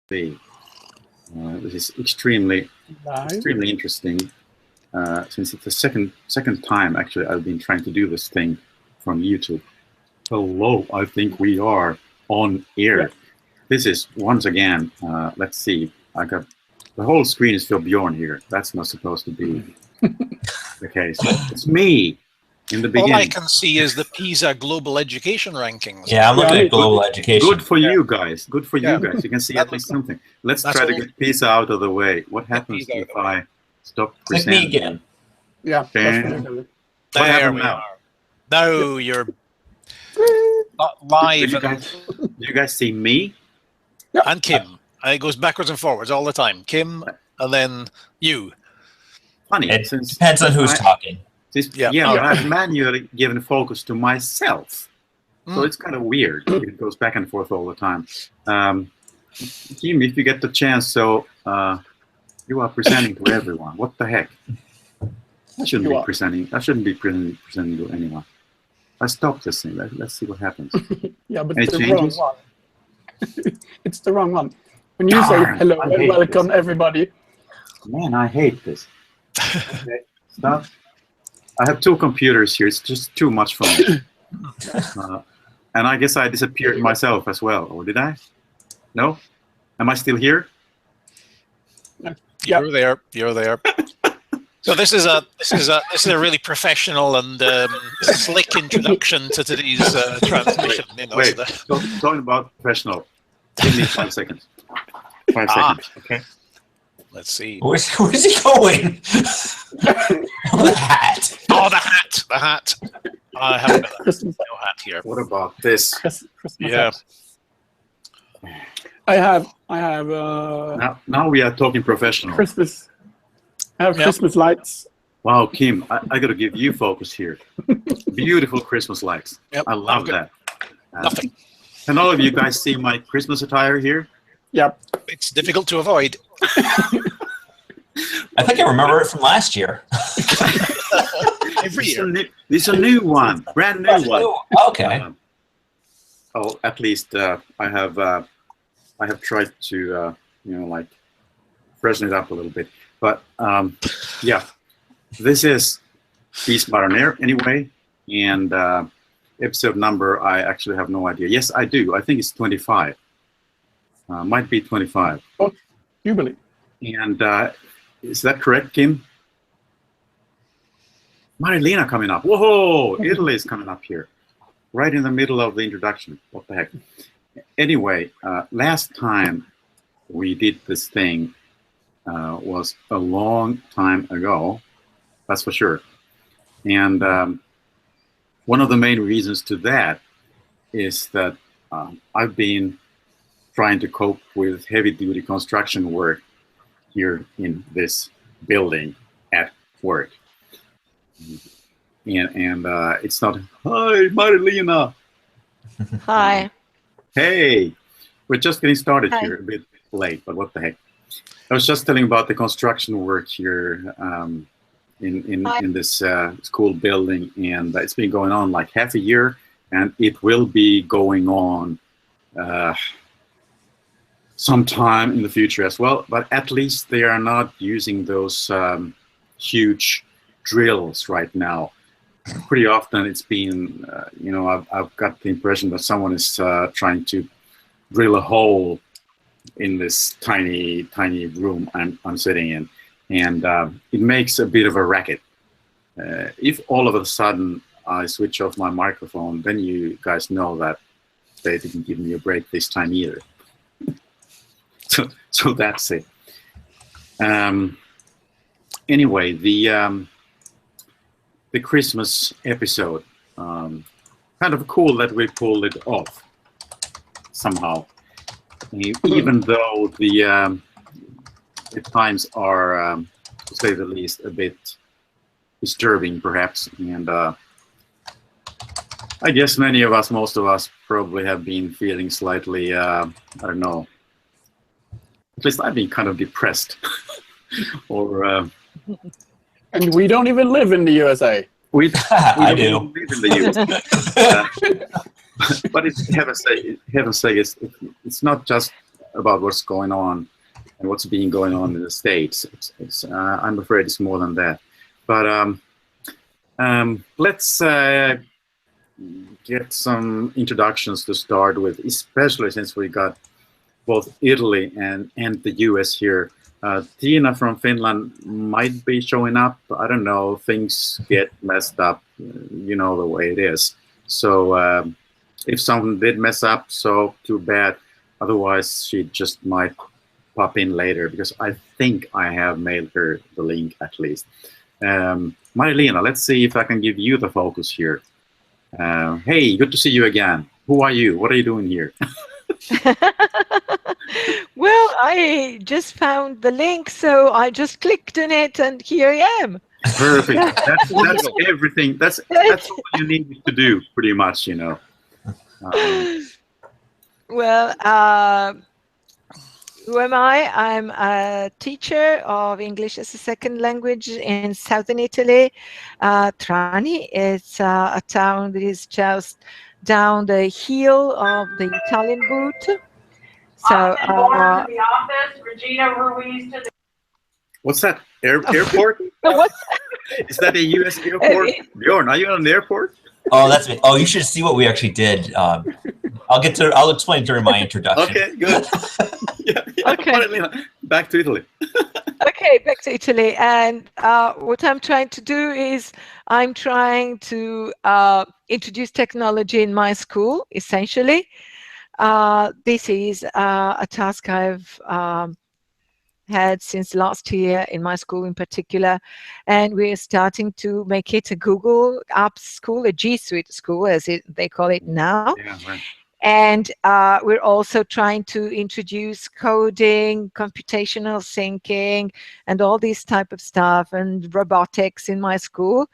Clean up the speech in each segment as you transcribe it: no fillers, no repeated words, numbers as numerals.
see. This is extremely interesting. Since it's the second time actually I've been trying to do this thing from YouTube. Hello, I think we are on air. Yeah. This is once again. Let's see. I got the whole screen is still Bjorn here. That's not supposed to be the case. It's me. In the beginning. All I can see is the PISA Global Education Rankings. Yeah, I'm looking at global education. Good for you guys. Good for you guys. You can see at least something. Let's try to get PISA out of the way. What happens if I stop presenting? Me again. Yeah. What there we are. Now you're not live. Do you guys see me? And Kim. It goes backwards and forwards all the time. Kim, and then you. Funny. It depends on who's talking. I've manually given focus to myself. So it's kind of weird. It goes back and forth all the time. Kim, if you get the chance, so you are presenting to everyone. What the heck? I shouldn't be presenting. I shouldn't be presenting to anyone. I stop this thing. Let's see what happens. Yeah, but it's the wrong one. It's the wrong one. When you say hello and welcome everybody. Man, I hate this. Okay, stop. I have two computers here. It's just too much for me. And I guess I disappeared myself as well. Or did I? No? Am I still here? You're there. You're there. So this is a really professional and slick introduction to today's transmission. Wait, talking about professional. Give me 5 seconds. 5 seconds. Okay. Let's see. Where's he going? The hat. Oh, the hat. The hat. I have no hat here. What about this? Christmas yeah. Hat. I have. Now we are talking professional. Christmas. I have Christmas lights. Wow, Kim, I got to give you focus here. Beautiful Christmas lights. Yep, I love that. Nothing. Can all of you guys see my Christmas attire here? Yep. It's difficult to avoid. I think I remember it from last year. Every year. This is a new one, brand new one. Okay. At least I have tried to like freshen it up a little bit. But yeah, this is Peace Modern Air anyway, and episode number I actually have no idea. Yes, I do. I think it's 25. Might be 25. Oh, Jubilee. And is that correct, Kim? Marilena coming up. Whoa, Italy is coming up here. Right in the middle of the introduction. What the heck? Anyway, last time we did this thing was a long time ago. That's for sure. And one of the main reasons to that is that I've been trying to cope with heavy-duty construction work here in this building at work. And it's not, hi, Marilena. Hi. Hey, we're just getting started here, a bit late, but what the heck. I was just telling about the construction work here in this school building, and it's been going on like half a year, and it will be going on sometime in the future as well. But at least they are not using those huge drills right now. Pretty often it's been, I've got the impression that someone is trying to drill a hole in this tiny room I'm sitting in, and it makes a bit of a racket. If all of a sudden I switch off my microphone, then you guys know that they didn't give me a break this time either. So that's it. Anyway, the Christmas episode, kind of cool that we pulled it off somehow. Even though the times are, to say the least, a bit disturbing, perhaps, and I guess most of us, probably have been feeling slightly, I don't know. At least I've been kind of depressed, or. And we don't even live in the USA. We I do. Don't live in the USA. But it's heaven's sake, it's not just about what's going on and what's been going on in the States. I'm afraid it's more than that. But let's get some introductions to start with, especially since we got both Italy and the US here. Tina from Finland might be showing up. I don't know. Things get messed up. You know the way it is. So if someone did mess up, so too bad. Otherwise, she just might pop in later, because I think I have mailed her the link at least. Marilena, let's see if I can give you the focus here. Hey, good to see you again. Who are you? What are you doing here? Well, I just found the link, so I just clicked on it, and here I am. Perfect. That's everything. That's all you need to do, pretty much, you know. Well, who am I? I'm a teacher of English as a second language in southern Italy. Trani is a town that is just down the hill of the Italian boot. So, to the office, Regina Ruiz to the What's that? Airport? what? Is that a U.S. airport? Bjorn, are you on the airport? Oh, that's me. Oh, you should see what we actually did. I'll explain during my introduction. Okay, good. Yeah. Okay. Marilena, back to Italy. Okay, back to Italy. And what I'm trying to do is I'm trying to introduce technology in my school, essentially. This is a task I've had since last year in my school in particular, and we're starting to make it a Google Apps school, a G Suite school, as they call it now. Yeah, right. And we're also trying to introduce coding, computational thinking, and all these type of stuff, and robotics in my school,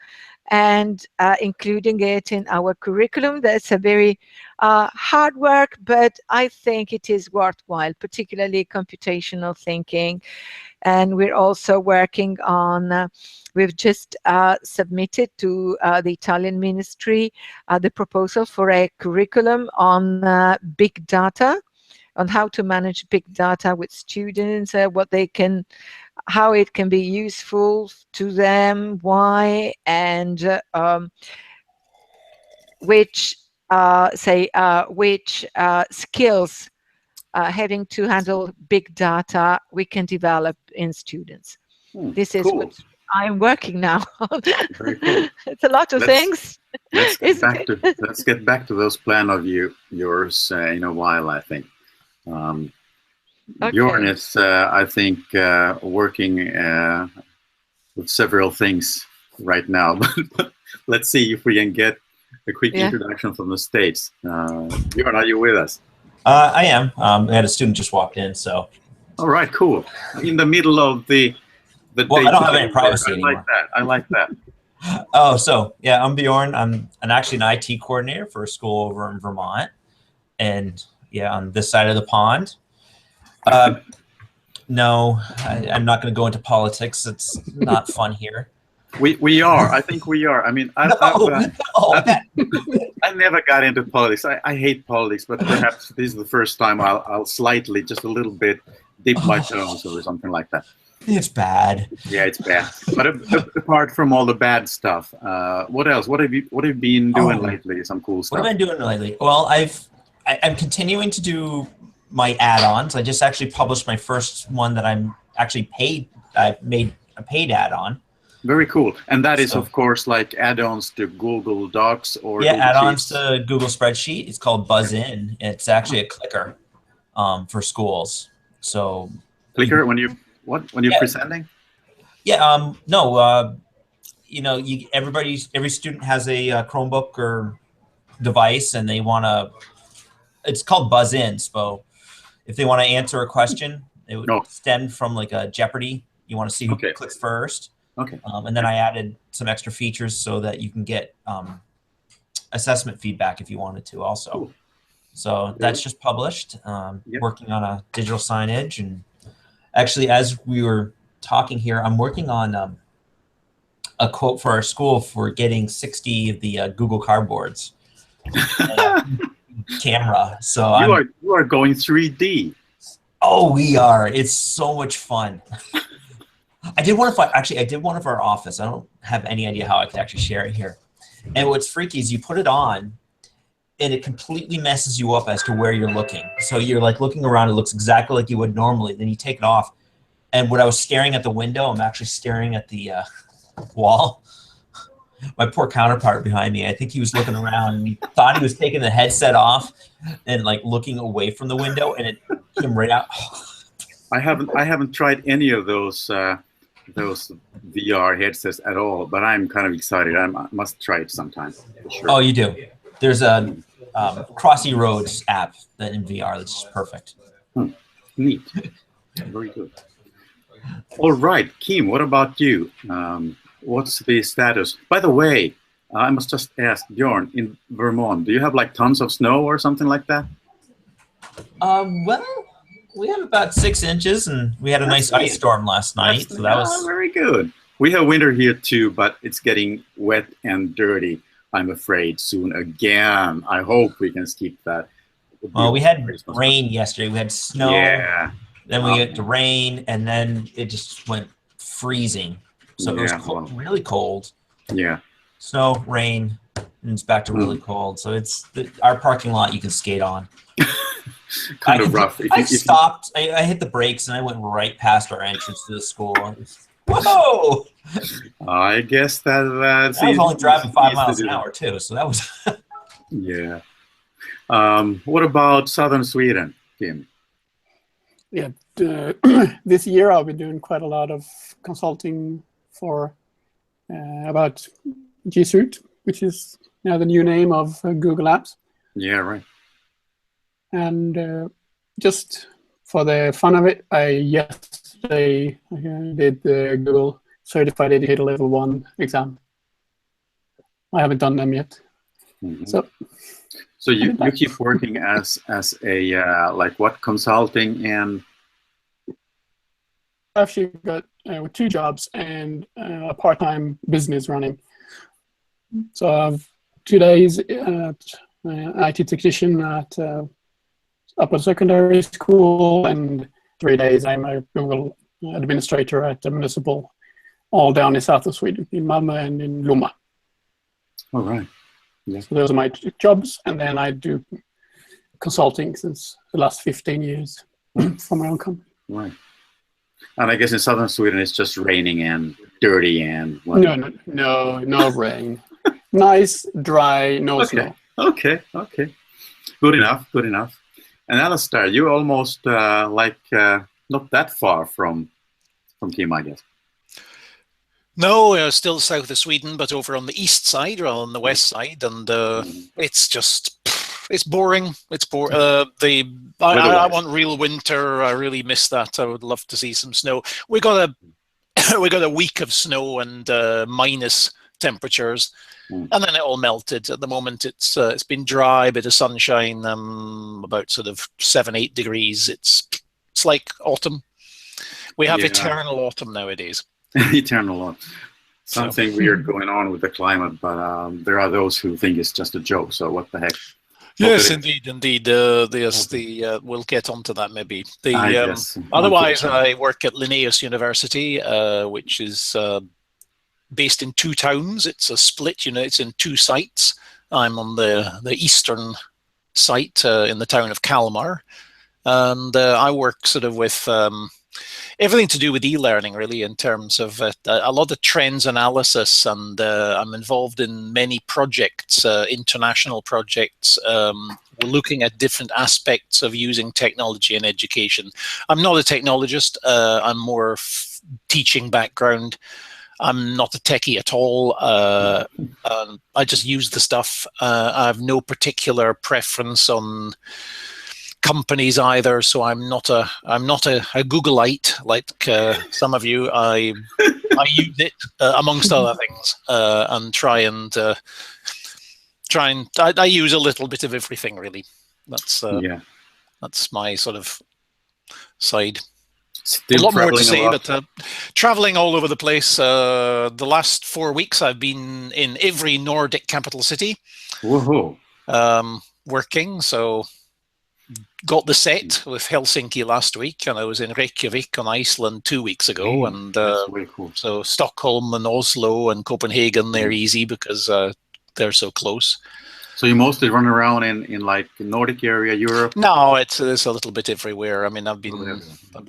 and including it in our curriculum. That's a very hard work, but I think it is worthwhile, particularly computational thinking. And we're also working on, we've just submitted to the Italian ministry the proposal for a curriculum on big data, on how to manage big data with students, what they can, how it can be useful to them, why, and which skills having to handle big data we can develop in students. This is cool. what I'm working now on. Very cool. It's a lot of things. Let's get back to those plans of yours in a while, I think. Okay. Bjorn is, I think, working with several things right now. But let's see if we can get a quick introduction from the States. Bjorn, are you with us? I am. I had a student just walked in, so. All right, cool. In the middle of the well, I don't have any privacy anymore. I like that. Oh, so yeah, I'm Bjorn. I'm actually an IT coordinator for a school over in Vermont, and yeah, on this side of the pond. No, I'm not going to go into politics. It's not fun here. We are. I think we are. I mean, I never got into politics. I hate politics, but perhaps this is the first time I'll slightly, just a little bit, dip my toes or something like that. It's bad. Yeah, it's bad. But apart from all the bad stuff, what else? What have you been doing lately? Some cool stuff. What have I been doing lately? Well, I'm continuing to do my add-ons. I just actually published my first one that I'm actually paid. I made a paid add-on. Very cool. And that is, of course, like add-ons to Google Docs or yeah, Google add-ons Sheets. to Google Spreadsheet. It's called BuzzIn. It's actually a clicker for schools. So clicker when you're presenting? Yeah. No. You know, every student has a Chromebook or device, and they want to. It's called BuzzIn. So if they want to answer a question, it would extend from like a Jeopardy. You want to see who clicks first. Okay. And then I added some extra features so that you can get assessment feedback if you wanted to also. Cool. So that's just published. Working on a digital signage. And actually, as we were talking here, I'm working on a quote for our school for getting 60 of the Google Cardboards camera. So you are going 3D. Oh, we are. It's so much fun. I did one of our office. I don't have any idea how I could actually share it here. And what's freaky is you put it on, and it completely messes you up as to where you're looking. So you're like looking around, it looks exactly like you would normally. Then you take it off, and when I was staring at the window, I'm actually staring at the wall. My poor counterpart behind me, I think he was looking around and he thought he was taking the headset off and like looking away from the window, and it came right out. I haven't tried any of those VR headsets at all, but I'm kind of excited. I must try it sometime. For sure. Oh, you do. There's a Crossy Roads app that in VR that's just perfect. Neat. Very good. All right, Kim, what about you? What's the status? By the way, I must just ask, Bjorn, in Vermont, do you have like tons of snow or something like that? Well, we have about 6 inches, and we had a nice ice storm last night. So that was very good. We have winter here too, but it's getting wet and dirty, I'm afraid, soon again. I hope we can skip that. Well, we had rain yesterday. We had snow. Yeah. Then we had the rain, and then it just went freezing. So it was cold, really cold. Yeah. Snow, rain, and it's back to really cold. So it's our parking lot you can skate on. Kind of rough. I stopped. I hit the brakes, and I went right past our entrance to the school. Whoa! I guess that I was only driving 5 miles an hour too, so that was. Yeah. What about southern Sweden, Kim? Yeah, this year I'll be doing quite a lot of consulting for about G Suite, which is now the new name of Google Apps. Yeah, right. And just for the fun of it, I yesterday did the Google Certified Educator Level 1 exam. I haven't done them yet. Mm-hmm. So you keep working as a like what, consulting and? I've actually got 2 jobs and a part-time business running. So I have 2 days at IT technician at upper secondary school, and 3 days I'm a Google administrator at a municipal, all down in south of Sweden, in Malmö and in Lomma. All right. Yeah. So those are my jobs, and then I do consulting since the last 15 years for my own company. Right. And I guess in southern Sweden it's just raining and dirty and no rain. Nice, dry, no snow. Okay. Good enough. And Alistair, you're almost not that far from Kim, I guess. No, still south of Sweden, but over on the east side or on the west side, and it's boring. It's boring. I want real winter. I really miss that. I would love to see some snow. We got a week of snow and minus temperatures, and then it all melted. At the moment, it's been dry, bit of sunshine, about sort of 7-8 degrees. It's like autumn. We have eternal autumn nowadays. Eternal autumn. Something weird going on with the climate, but there are those who think it's just a joke. So what the heck? Yes, indeed. We'll get onto that maybe. Otherwise, I work at Linnaeus University, which is based in 2 towns. It's a split. It's in 2 sites. I'm on the eastern site in the town of Kalmar, and I work sort of with everything to do with e-learning, really, in terms of a lot of trends analysis, and I'm involved in many projects, international projects. We're looking at different aspects of using technology in education. I'm not a technologist. I'm more teaching background. I'm not a techie at all. I just use the stuff. I have no particular preference on companies either, so I'm not a Googleite like some of you. I use it amongst other things and I use a little bit of everything, really. That's my sort of side. Still a lot more to say, lot. but traveling all over the place. The last 4 weeks I've been in every Nordic capital city. Woohoo! Working, so got the set with Helsinki last week, and I was in Reykjavik on Iceland 2 weeks ago, and That's way cool. so Stockholm and Oslo and Copenhagen, they're easy because they're so close. So you mostly run around in like Nordic area, Europe? No, it's a little bit everywhere. I mean, I've been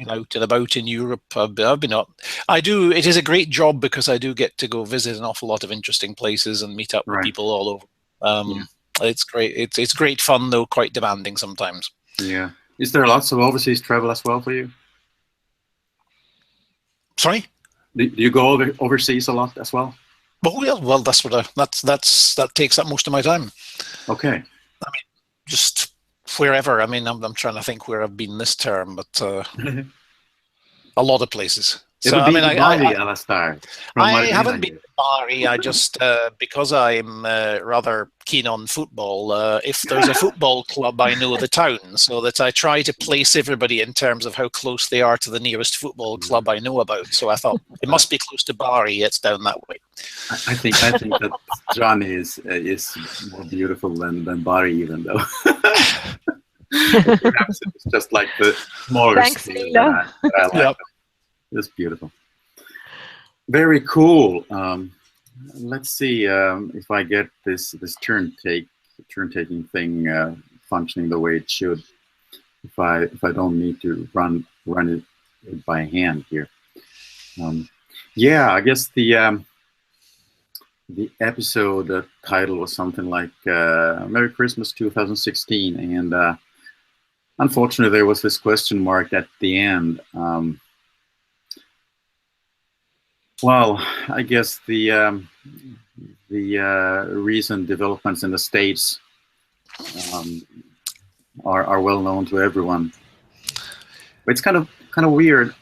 out and about in Europe. I've been out. I do. It is a great job because I do get to go visit an awful lot of interesting places and meet up with people all over. It's great. It's great fun, though quite demanding sometimes. Yeah. Is there lots of overseas travel as well for you? Sorry? Do you go overseas a lot as well? Well, that's what that takes up most of my time. Okay. I mean, just wherever. I mean, I'm trying to think where I've been this term, but a lot of places. So I mean, I haven't been to Bari. I just because I'm rather keen on football. If there's a football club, I know the town, so that I try to place everybody in terms of how close they are to the nearest football club I know about. So I thought it must be close to Bari. It's down that way. I think that Trani is more beautiful than Bari, even though. Perhaps it's just like the smaller scale. I like It's beautiful. Very cool. Let's see if I get this turn-taking thing functioning the way it should. If I don't need to run it by hand here. Yeah, I guess the episode title was something like Merry Christmas 2016, and unfortunately there was this question mark at the end. Well, I guess the recent developments in the States are well known to everyone. But it's kind of weird.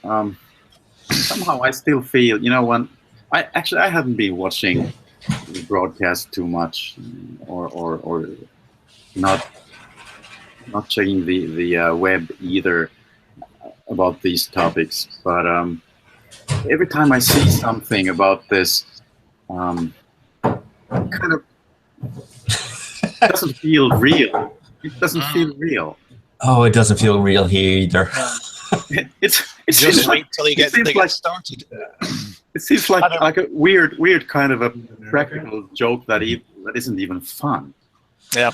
Somehow I still feel, when I haven't been watching the broadcast too much, or not checking the web either about these topics, but every time I see something about this, it kind of doesn't feel real. It doesn't feel real. Oh, it doesn't feel real here either. It's just wait till they get started. It seems like a weird kind of a practical joke that isn't even fun. Yeah,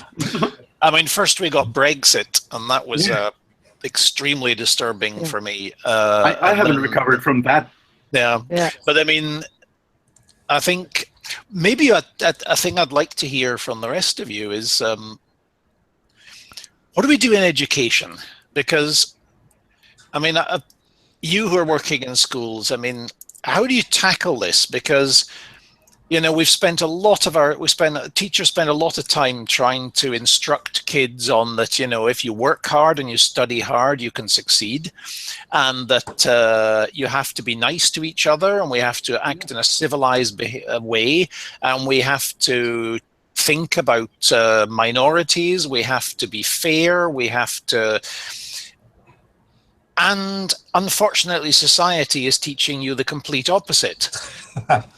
I mean, first we got Brexit, and that was extremely disturbing for me. I haven't recovered from that. Yeah, but I mean, I think maybe a thing I'd like to hear from the rest of you is what do we do in education? Because, I mean, you who are working in schools, I mean, how do you tackle this? Because, teachers spend a lot of time trying to instruct kids on that, if you work hard and you study hard, you can succeed, and that you have to be nice to each other, and we have to act in a civilized way, and we have to think about minorities, we have to be fair, we have to... And unfortunately, society is teaching you the complete opposite.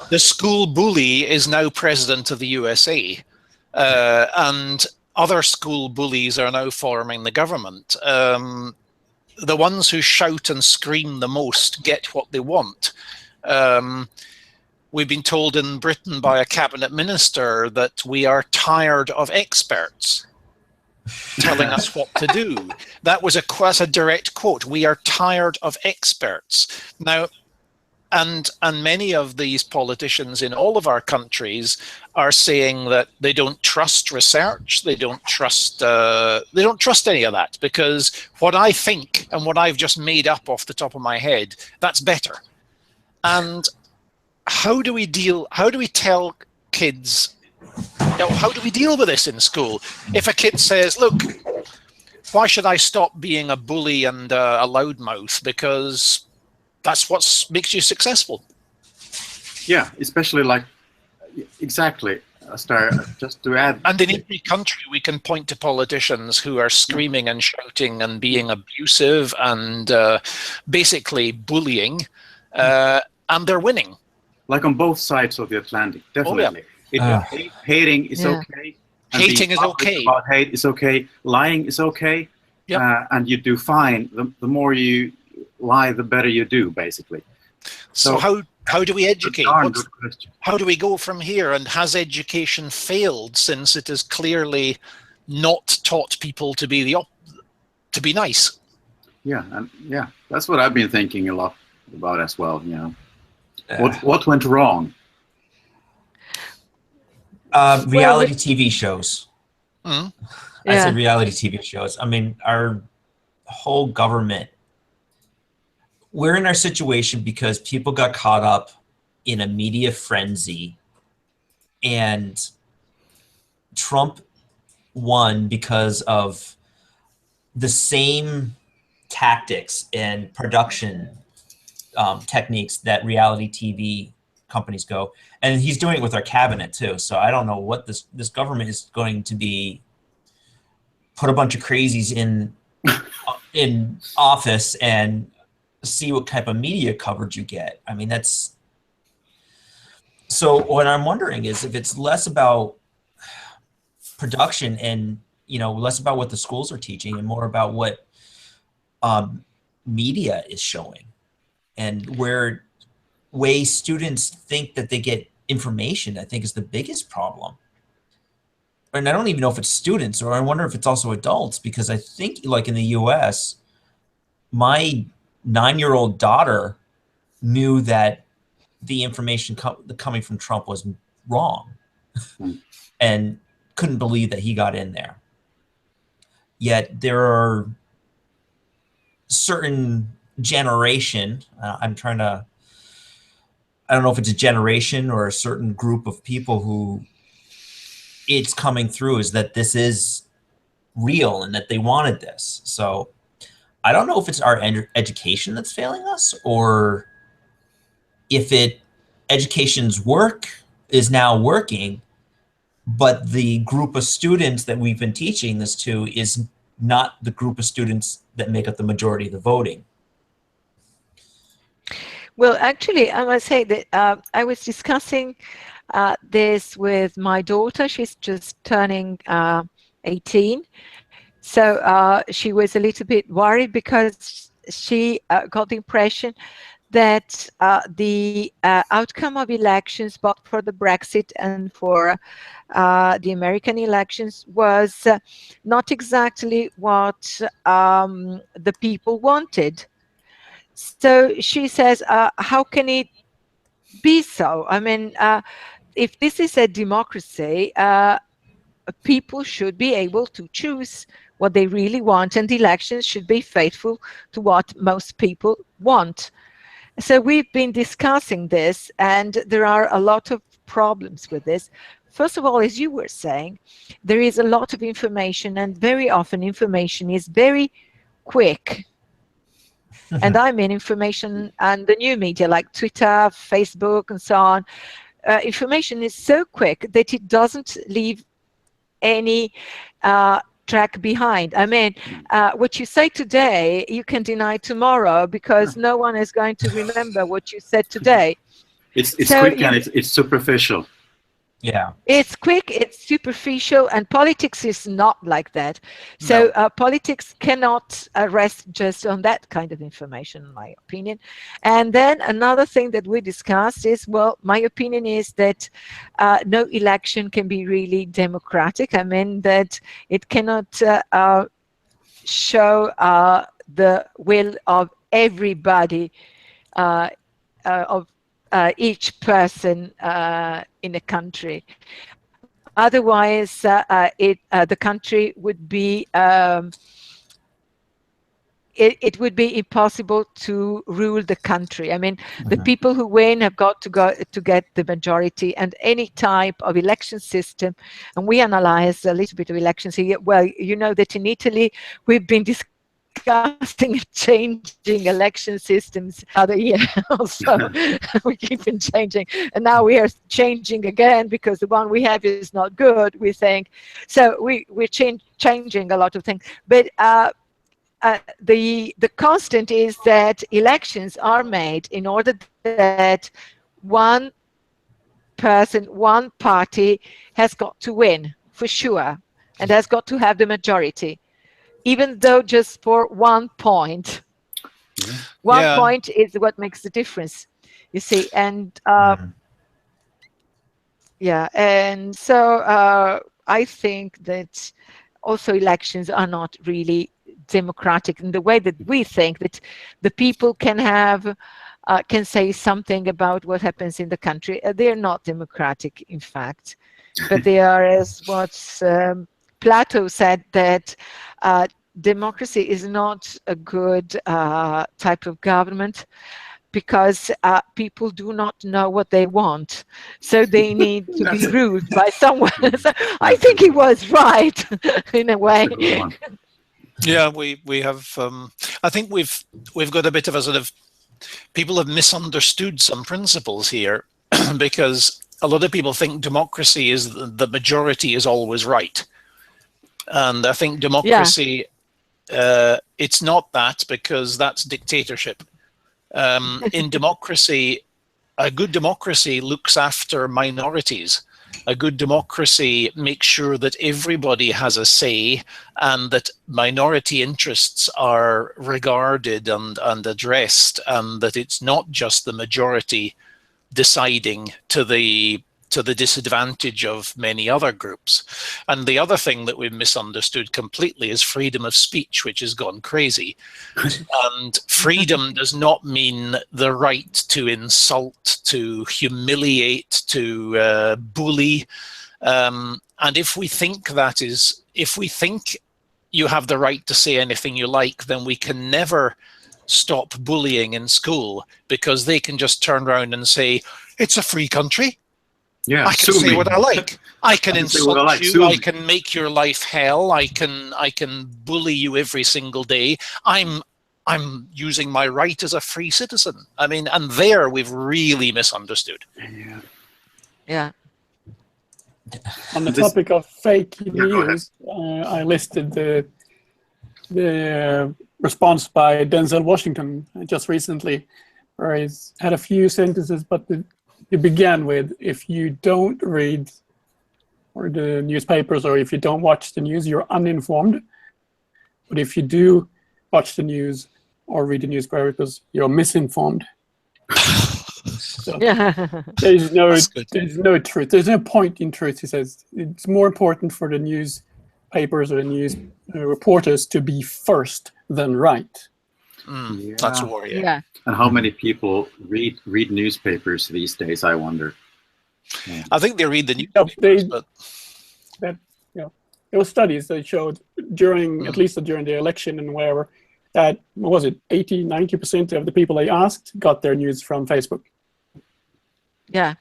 The school bully is now president of the USA, and other school bullies are now forming the government. The ones who shout and scream the most get what they want. We've been told in Britain by a cabinet minister that we are tired of experts telling us what to do. That was a direct quote. We are tired of experts. Now, and many of these politicians in all of our countries are saying that they don't trust research. They don't trust any of that, because what I think and what I've just made up off the top of my head, that's better. And how do we tell kids, how do we deal with this in school? If a kid says, look, why should I stop being a bully and a loudmouth? Because that's what makes you successful. Yeah, especially exactly. Just to add. And in every country, we can point to politicians who are screaming and shouting and being abusive and basically bullying, and they're winning. Like on both sides of the Atlantic, definitely. Hating is okay. Hating is okay. About hate is okay. Lying is okay. Yep. And you do fine. The more you lie, the better you do, basically. So how do we educate? Good question. How do we go from here? And has education failed, since it is clearly not taught people to be to be nice? Yeah, and yeah, that's what I've been thinking a lot about as well. You know, what went wrong? Reality TV shows. Mm. I said reality TV shows. I mean, our whole government, we're in our situation because people got caught up in a media frenzy, and Trump won because of the same tactics and production techniques that reality TV companies go. And he's doing it with our cabinet too. So I don't know what this government is going to be, put a bunch of crazies in office and see what type of media coverage you get. I mean, that's, so what I'm wondering is if it's less about production and, you know, less about what the schools are teaching and more about what media is showing, and where way students think that they get information, I think is the biggest problem. And I don't even know if it's students, or I wonder if it's also adults, because I think, like in the US, my 9-year-old daughter knew that the information coming from Trump was wrong and couldn't believe that he got in there. Yet there are certain generation, I don't know if it's a generation or a certain group of people who it's coming through, is that this is real and that they wanted this. So I don't know if it's our education that's failing us, or if education's work is now working, but the group of students that we've been teaching this to is not the group of students that make up the majority of the voting. Well, actually, I must say that I was discussing this with my daughter. She's just turning 18. So she was a little bit worried because she got the impression that the outcome of elections, both for the Brexit and for the American elections, was not exactly what the people wanted. So she says, how can it be so? I mean, if this is a democracy, people should be able to choose what they really want, and the elections should be faithful to what most people want. So we've been discussing this, and there are a lot of problems with this. First of all, as you were saying, there is a lot of information, and very often information is very quick. And I mean information and the new media like Twitter, Facebook, and so on. Information is so quick that it doesn't leave any track behind. I mean, what you say today, you can deny tomorrow, because no one is going to remember what you said today. It's so quick and it's superficial. Yeah. It's quick, it's superficial, and politics is not like that. So politics cannot rest just on that kind of information, in my opinion. And then another thing that we discussed is, well, my opinion is that no election can be really democratic. I mean, that it cannot show the will of everybody, of each person in a country. Otherwise, the country would be it would be impossible to rule the country. I mean, the people who win have got to get the majority, and any type of election system. And we analyzed a little bit of elections here. Well, you know that in Italy we've been discussing changing election systems other year also. We keep on changing, and now we are changing again because the one we have is not good, we think. So we're changing a lot of things, but the constant is that elections are made in order that one person, one party has got to win for sure, and has got to have the majority. even though just for 1 point. Yeah. 1 point is what makes the difference, you see. And yeah, and so I think that also elections are not really democratic in the way that we think that the people can have can say something about what happens in the country. They're not democratic, in fact, but they are, as what Plato said, that democracy is not a good type of government because people do not know what they want, so they need to be ruled by someone. So I think he was right in a way. Yeah, we have. I think we've got a bit of a sort of, people have misunderstood some principles here because a lot of people think democracy is the majority is always right, and I think democracy it's not that, because that's dictatorship. In democracy, a good democracy looks after minorities. A good democracy makes sure that everybody has a say and that minority interests are regarded and addressed, and that it's not just the majority deciding to the disadvantage of many other groups. And the other thing that we've misunderstood completely is freedom of speech, which has gone crazy. And freedom does not mean the right to insult, to humiliate, to bully. And if we think if we think you have the right to say anything you like, then we can never stop bullying in school, because they can just turn around and say, it's a free country. Yeah, I can say what I like. I can insult you. I can make your life hell. I can bully you every single day. I'm using my right as a free citizen. I mean, and there we've really misunderstood. Yeah. On the topic of fake news, I listed the response by Denzel Washington just recently, where he's had a few sentences, but it began with, if you don't read the newspapers, or if you don't watch the news, you're uninformed. But if you do watch the news or read the newspapers, you're misinformed. So there's no truth. There's no point in truth, he says. It's more important for the newspapers or the news reporters to be first than right. That's a worry. Yeah. And how many people read newspapers these days, I wonder? I think they read the newspapers, but there were studies that showed at least during the election and wherever, that, what was it, 80-90% of the people they asked got their news from Facebook. Yeah.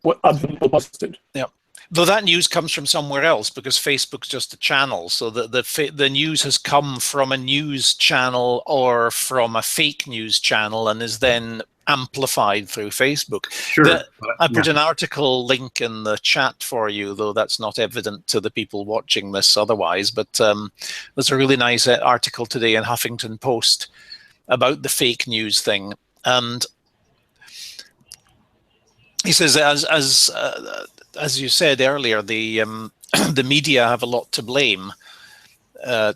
What other people posted. Yeah. Though that news comes from somewhere else, because Facebook's just a channel. So the news has come from a news channel or from a fake news channel and is then amplified through Facebook. Sure. I put an article link in the chat for you, though that's not evident to the people watching this otherwise. But there's a really nice article today in Huffington Post about the fake news thing. And he says, as you said earlier, the the media have a lot to blame. The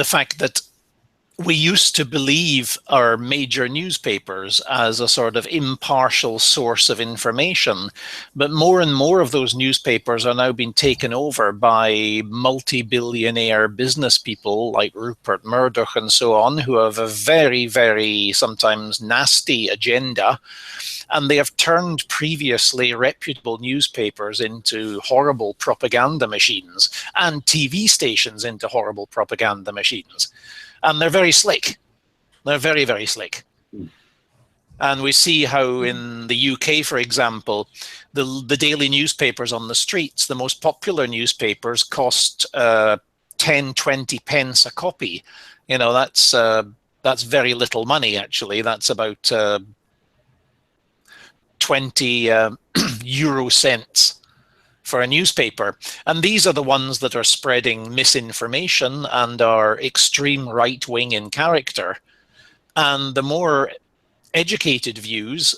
fact that we used to believe our major newspapers as a sort of impartial source of information, but more and more of those newspapers are now being taken over by multi-billionaire business people like Rupert Murdoch and so on, who have a very, very sometimes nasty agenda. And they have turned previously reputable newspapers into horrible propaganda machines, and TV stations into horrible propaganda machines. And they're very slick. They're very, very slick. And we see how in the UK, for example, the daily newspapers on the streets, the most popular newspapers, cost 10, 20 pence a copy. You know, that's very little money, actually. That's about 20 euro cents for a newspaper. And these are the ones that are spreading misinformation and are extreme right-wing in character. And the more educated views,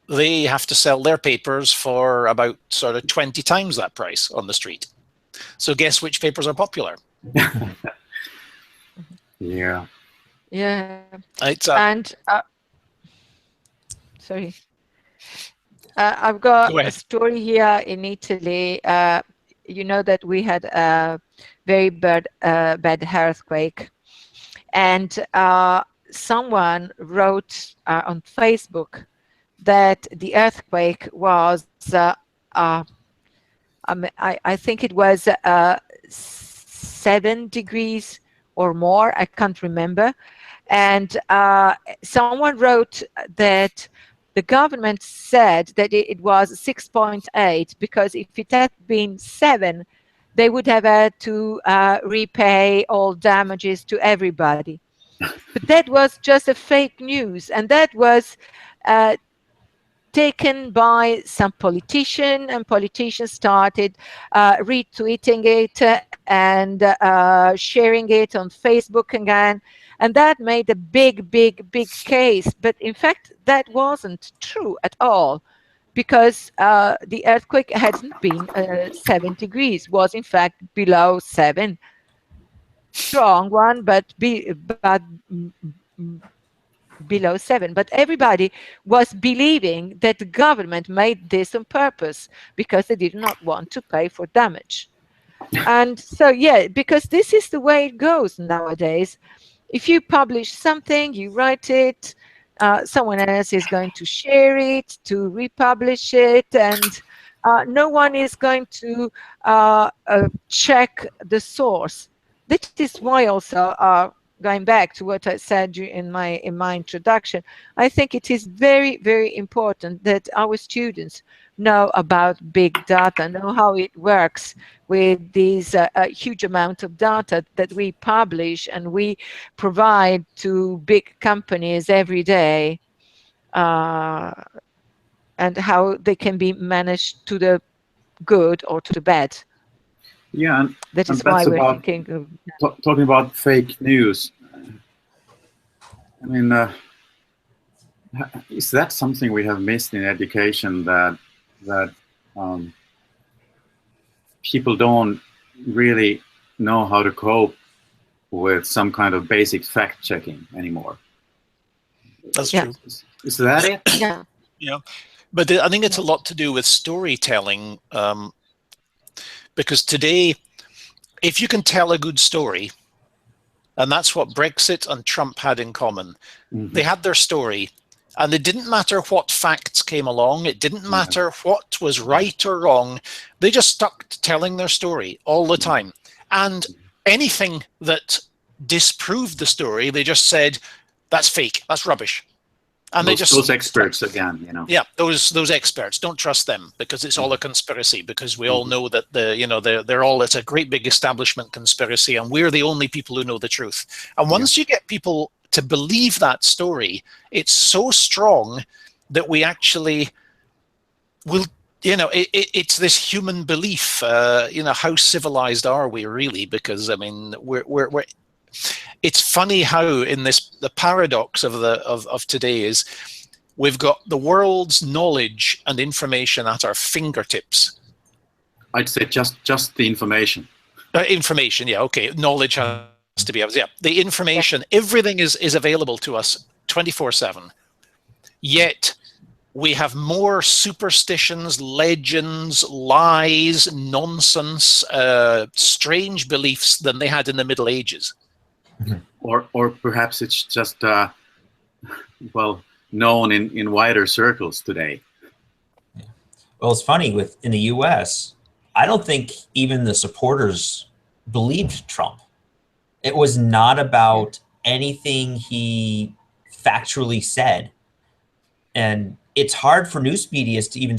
they have to sell their papers for about sort of 20 times that price on the street. So guess which papers are popular? Yeah. Yeah. It's And sorry. I've got Go a ahead. story here in Italy. You know that we had a very bad earthquake, and someone wrote on Facebook that the earthquake was, I think it was 7 degrees or more. I can't remember. And someone wrote that the government said that it was 6.8 because if it had been 7, they would have had to repay all damages to everybody. But that was just a fake news, and that was taken by some politician, and politicians started retweeting it and sharing it on Facebook again. And that made a big case. But in fact, that wasn't true at all, because the earthquake hadn't been 7 degrees, was in fact below 7. Strong one, but below 7. But everybody was believing that the government made this on purpose because they did not want to pay for damage. And so, yeah, because this is the way it goes nowadays. If you publish something, you write it, someone else is going to share it, to republish it, and no one is going to check the source. This is why also, going back to what I said in my introduction, I think it is very important that our students know about big data, know how it works with these huge amount of data that we publish and we provide to big companies every day, and how they can be managed to the good or to the bad. Yeah, that is why we're thinking of talking about fake news. I mean, is that something we have missed in education, that people don't really know how to cope with some kind of basic fact checking anymore? That's true. Is that it? Yeah. Yeah, but I think it's a lot to do with storytelling, because today, if you can tell a good story, and that's what Brexit and Trump had in common. Mm-hmm. They had their story, and it didn't matter what facts came along. It didn't matter what was right or wrong. They just stuck to telling their story all the time. And anything that disproved the story, they just said, that's fake, that's rubbish. And those experts again, you know. Yeah, those experts, don't trust them because it's all a conspiracy. Because we all know that it's a great big establishment conspiracy, and we're the only people who know the truth. And once you get people to believe that story, it's so strong that we actually will. It's this human belief. How civilized are we really? Because I mean, we're it's funny how in the paradox of today is we've got the world's knowledge and information at our fingertips. I'd say just the information. Information, yeah, okay. Knowledge has to be, yeah. The information, everything is available to us 24/7. Yet we have more superstitions, legends, lies, nonsense, strange beliefs than they had in the Middle Ages. Or perhaps it's just known in wider circles today. Yeah. Well, it's funny in the U.S. I don't think even the supporters believed Trump. It was not about anything he factually said, and it's hard for news media to even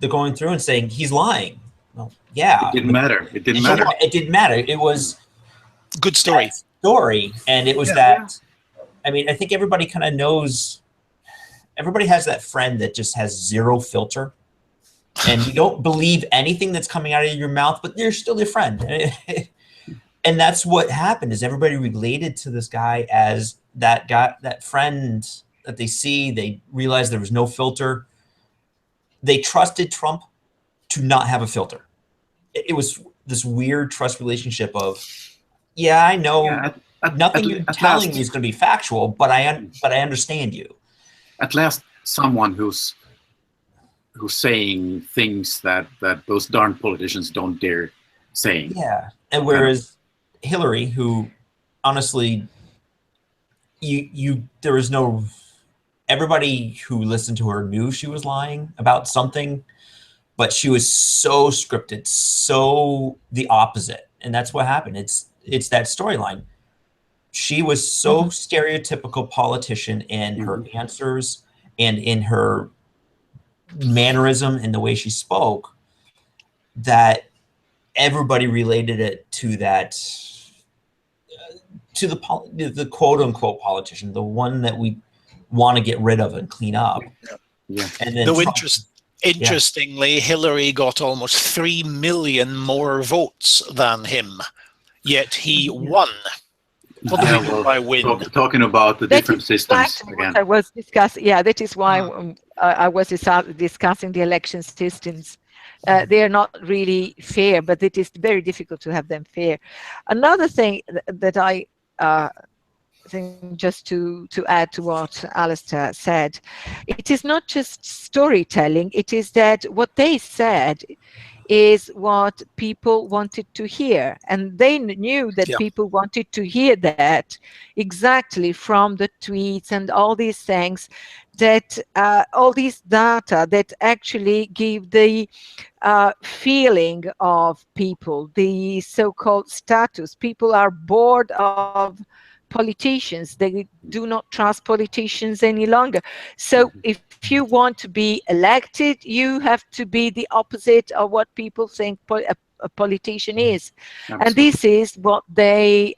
they're going through and saying he's lying. Well, yeah, it didn't matter. It didn't matter. It didn't matter. It was good story. And it was that. I mean, I think everybody kind of knows. Everybody has that friend that just has zero filter, and you don't believe anything that's coming out of your mouth, but they're still your friend. And that's what happened. Is everybody related to this guy as that guy, that friend that they see? They realized there was no filter. They trusted Trump to not have a filter. It was this weird trust relationship of. Yeah, I know. Yeah, nothing you're telling me is going to be factual, but I understand you. At last, someone who's saying things that those darn politicians don't dare saying. Yeah, and whereas Hillary, who honestly, there was no, everybody who listened to her knew she was lying about something, but she was so scripted, so the opposite, and that's what happened. It's that storyline. She was so stereotypical politician in her answers and in her mannerism and the way she spoke that everybody related it to that, to the quote unquote politician, the one that we want to get rid of and clean up. Yeah. And then interestingly, Hillary got almost 3 million more votes than him, yet he won. What do we mean by win? Talking about the different systems again. I was discussing. Yeah, that is why I was discussing the election systems. They are not really fair, but it is very difficult to have them fair. Another thing that I think, just to add to what Alistair said, it is not just storytelling. It is that what they said is what people wanted to hear, and they knew that people wanted to hear that exactly from the tweets and all these things, that all these data that actually give the feeling of people, the so-called status. People are bored of politicians. They do not trust politicians any longer. So if you want to be elected, you have to be the opposite of what people think a politician is. Absolutely. And this is what they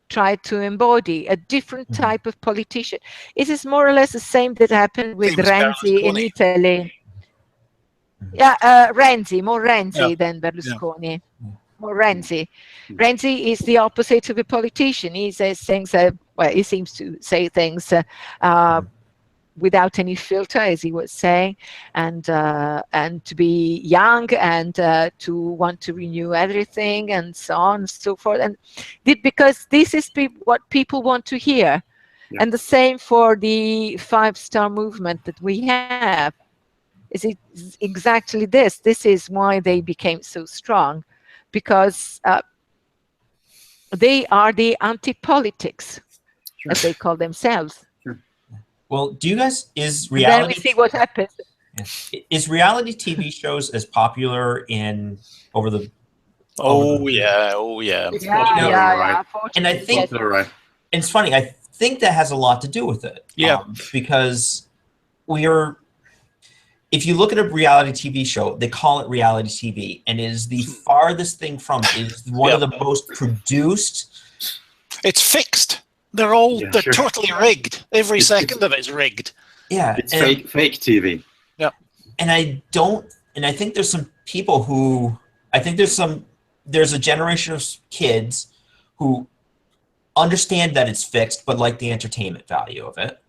try to embody, a different type of politician. It is more or less the same that happened with Renzi in Italy. Yeah, Renzi, more Renzi than Berlusconi. More Renzi. Renzi is the opposite of a politician. He says things, well, he seems to say things without any filter, as he was saying, and to be young and to want to renew everything and so on and so forth. And because this is what people want to hear. Yeah. And the same for the 5-star movement that we have. Is exactly this. This is why they became so strong, because they are the anti-politics, as they call themselves. Well, do you guys, is reality... And then we see what happens. Is reality TV shows as popular over the... Oh, yeah. Yeah. And I think... And it's funny, I think that has a lot to do with it. Yeah. Because if you look at a reality TV show, they call it reality TV, and it is the farthest thing from it. It is one of the most produced. It's fixed. They're totally rigged. Every second of it is rigged. Yeah. It's fake TV. Yeah. And I think there's some people who, there's a generation of kids who understand that it's fixed, but like the entertainment value of it.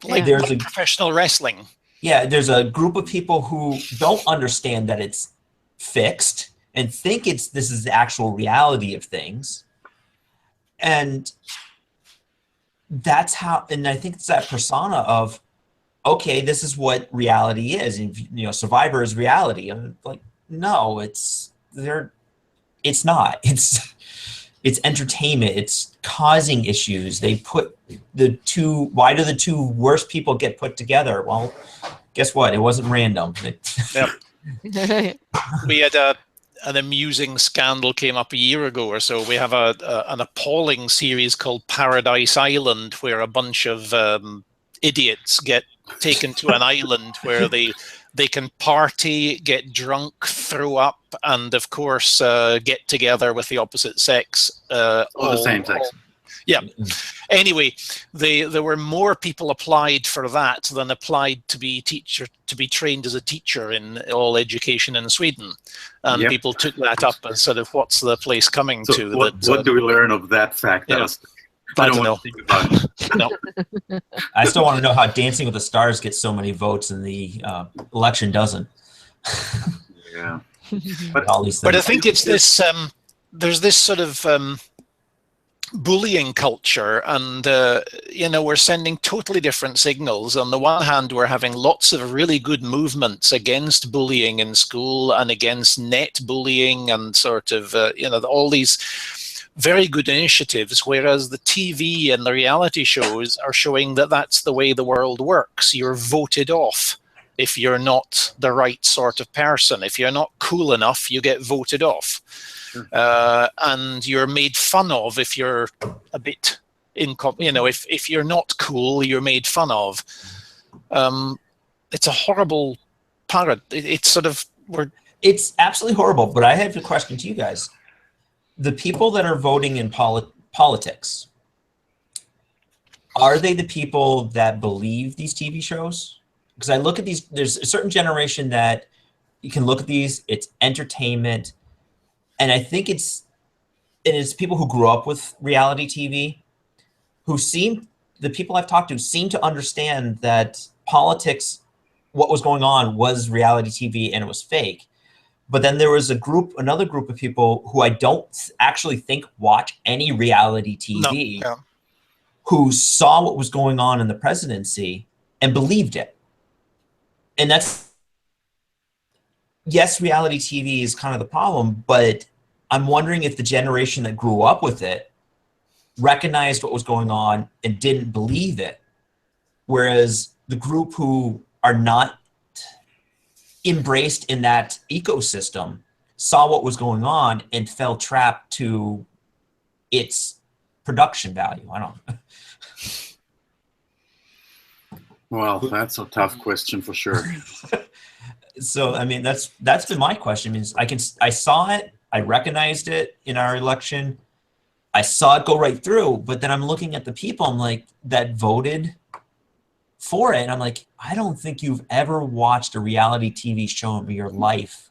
Like professional wrestling. Yeah, there's a group of people who don't understand that it's fixed and think this is the actual reality of things. And that's how, and I think it's that persona of, okay, this is what reality is. And, Survivor is reality. I'm like, no, it's not. It's entertainment. It's causing issues. They put why do the two worst people get put together? Well, guess what? It wasn't random. We had an amusing scandal came up a year ago or so. We have an appalling series called Paradise Island, where a bunch of idiots get taken to an island where they can party, get drunk, throw up, and of course get together with the opposite sex. The same sex. Yeah. Anyway, there were more people applied for that than applied to be trained as a teacher in all education in Sweden, and people took that up as sort of what's the place coming to. What do we learn of that fact? I don't know. Think about it. No. I still want to know how Dancing with the Stars gets so many votes and the election doesn't. Yeah. But I think it's this. There's this sort of bullying culture, and we're sending totally different signals. On the one hand, we're having lots of really good movements against bullying in school and against net bullying, and sort of all these very good initiatives, whereas the TV and the reality shows are showing that that's the way the world works. You're voted off if you're not the right sort of person. If you're not cool enough, you get voted off. And you're made fun of if you're a bit if you're not cool, you're made fun of. It's a horrible it's sort of it's absolutely horrible. But I have a question to you guys. The people that are voting in politics, are they the people that believe these TV shows? Because I look at these, there's a certain generation that you can look at these, it's entertainment. And I think it's people who grew up with reality TV, the people I've talked to seem to understand that politics, what was going on was reality TV and it was fake. But then there was another group of people who I don't actually think watch any reality TV, who saw what was going on in the presidency and believed it. And yes, reality TV is kind of the problem, but I'm wondering if the generation that grew up with it recognized what was going on and didn't believe it, whereas the group who are not embraced in that ecosystem saw what was going on and fell trapped to its production value. I don't know. Well, that's a tough question for sure. So, I mean, that's been my question. I saw it, I recognized it in our election. I saw it go right through, but then I'm looking at the people, I'm like, that voted for it. And I'm like, I don't think you've ever watched a reality TV show in your life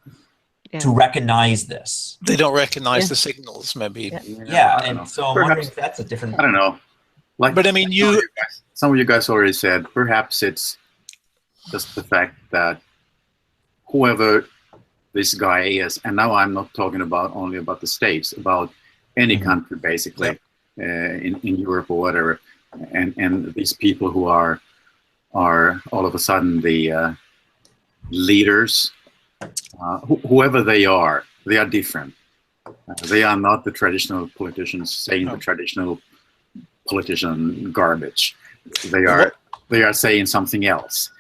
to recognize this. They don't recognize the signals, maybe. Yeah, and so I'm wondering if that's a different... I don't know. But I mean, some of you guys already said, perhaps it's just the fact that whoever this guy is, and now I'm not talking only about the States, about any country basically, in Europe or whatever, and these people who are all of a sudden the leaders, whoever they are different. They are not the traditional politicians saying the traditional politician garbage. They are saying something else,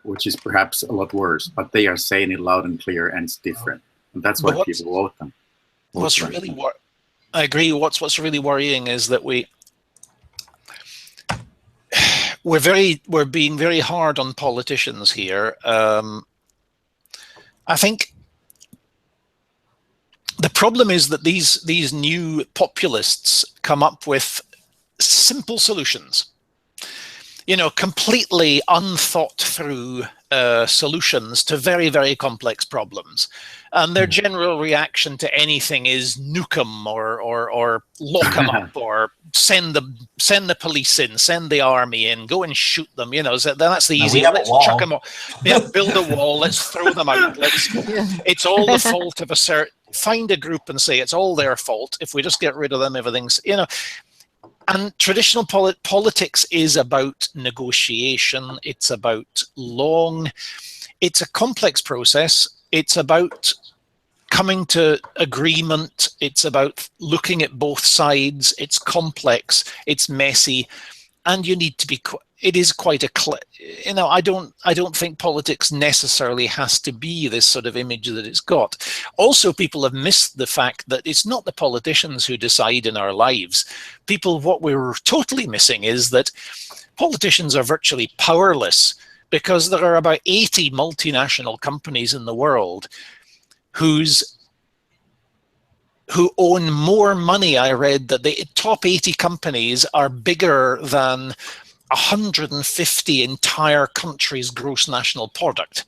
which is perhaps a lot worse, but they are saying it loud and clear, and it's different. And that's why people vote them. I agree. What's really worrying is that we're being very hard on politicians here. I think the problem is that these new populists come up with simple solutions, completely unthought through solutions to very, very complex problems. And their general reaction to anything is nuke them or lock them up or send the police in, send the army in, go and shoot them. So that's the easy. Let's chuck them off. Yeah, build a wall. Let's throw them out. It's all the fault of a certain. Find a group and say it's all their fault. If we just get rid of them, everything's And traditional politics is about negotiation. It's about it's a complex process. It's about coming to agreement. It's about looking at both sides. It's complex. It's messy. And you need to be, it is quite I don't think politics necessarily has to be this sort of image that it's got. Also, people have missed the fact that it's not the politicians who decide in our lives. What we're totally missing is that politicians are virtually powerless, because there are about 80 multinational companies in the world who own more money. I read that the top 80 companies are bigger than 150 entire countries' gross national product.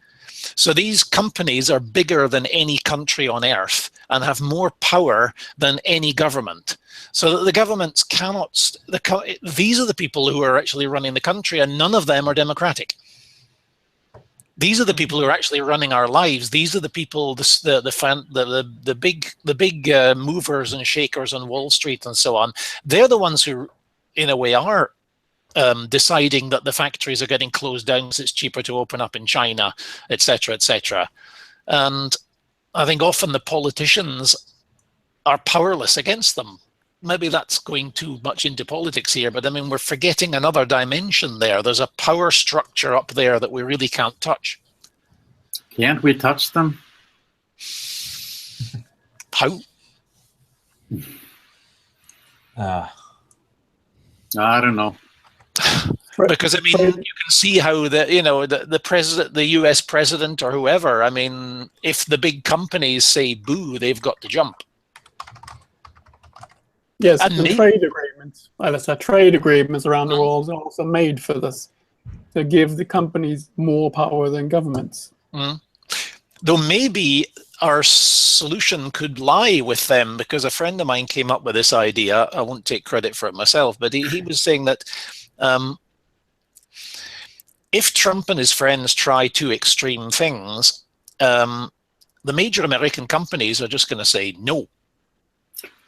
So these companies are bigger than any country on earth and have more power than any government. So that the governments cannot, these are the people who are actually running the country, and none of them are democratic. These are the people who are actually running our lives. These are the people, the big movers and shakers on Wall Street and so on. They're the ones who, in a way, are deciding that the factories are getting closed down because it's cheaper to open up in China, etc., etc. And I think often the politicians are powerless against them. Maybe that's going too much into politics here, but I mean, we're forgetting another dimension there. There's a power structure up there that we really can't touch. Can't we touch them? How? I don't know. Because I mean, you can see how the president, the U.S. president, or whoever. I mean, if the big companies say boo, they've got to jump. Yes, and trade agreements. Well, let's say trade agreements around the world are also made for this, to give the companies more power than governments. Though maybe our solution could lie with them, because a friend of mine came up with this idea. I won't take credit for it myself, but he was saying that if Trump and his friends try too extreme things, the major American companies are just going to say no.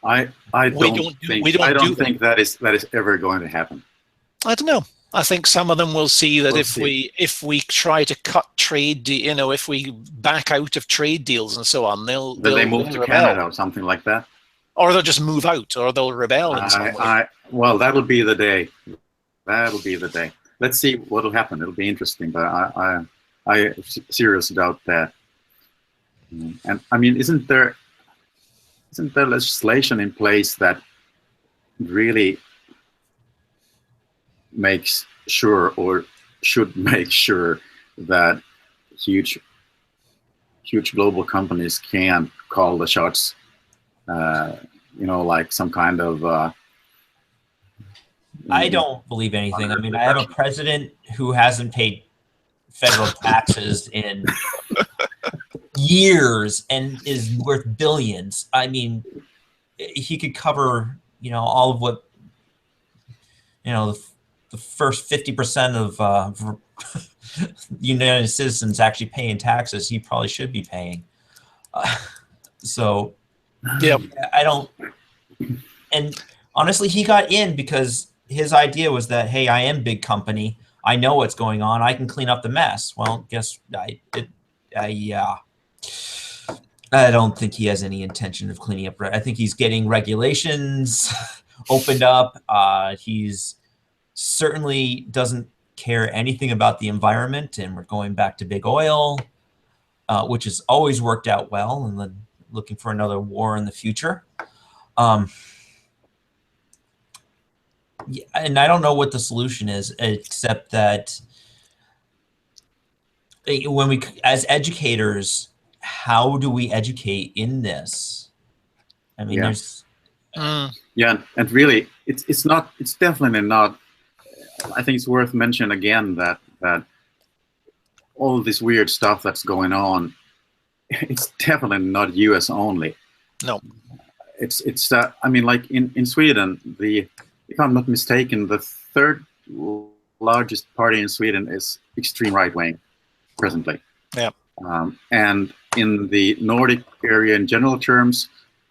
I don't think that is ever going to happen. I don't know. I think some of them will see that if we try to cut trade, if we back out of trade deals and so on, they'll move to Canada or something like that, or they'll just move out, or they'll rebel in some way. Well, that'll be the day. That'll be the day. Let's see what'll happen. It'll be interesting, but I seriously doubt that. And I mean, isn't there legislation in place that really makes sure, or should make sure, that huge global companies can call the shots? Like some kind of. I don't believe anything. I mean, I have a president who hasn't paid federal taxes in years and is worth billions. I mean, he could cover, all of what, the first 50% of United citizens actually paying taxes. He probably should be paying. So, yeah, I don't. And honestly, he got in because his idea was that, hey, I am big company. I know what's going on. I can clean up the mess. Well, I don't think he has any intention of cleaning up. I think he's getting regulations opened up. He's certainly doesn't care anything about the environment, and we're going back to big oil, which has always worked out well, and then looking for another war in the future. And I don't know what the solution is, except that when we, as educators, how do we educate in this? I mean, there's. Yeah, and really, it's definitely not. I think it's worth mentioning again that all of this weird stuff that's going on, it's definitely not U.S. only. No, it's. I mean, like in Sweden, if I'm not mistaken, the third largest party in Sweden is extreme right wing presently. Yeah. And in the Nordic area, in general terms,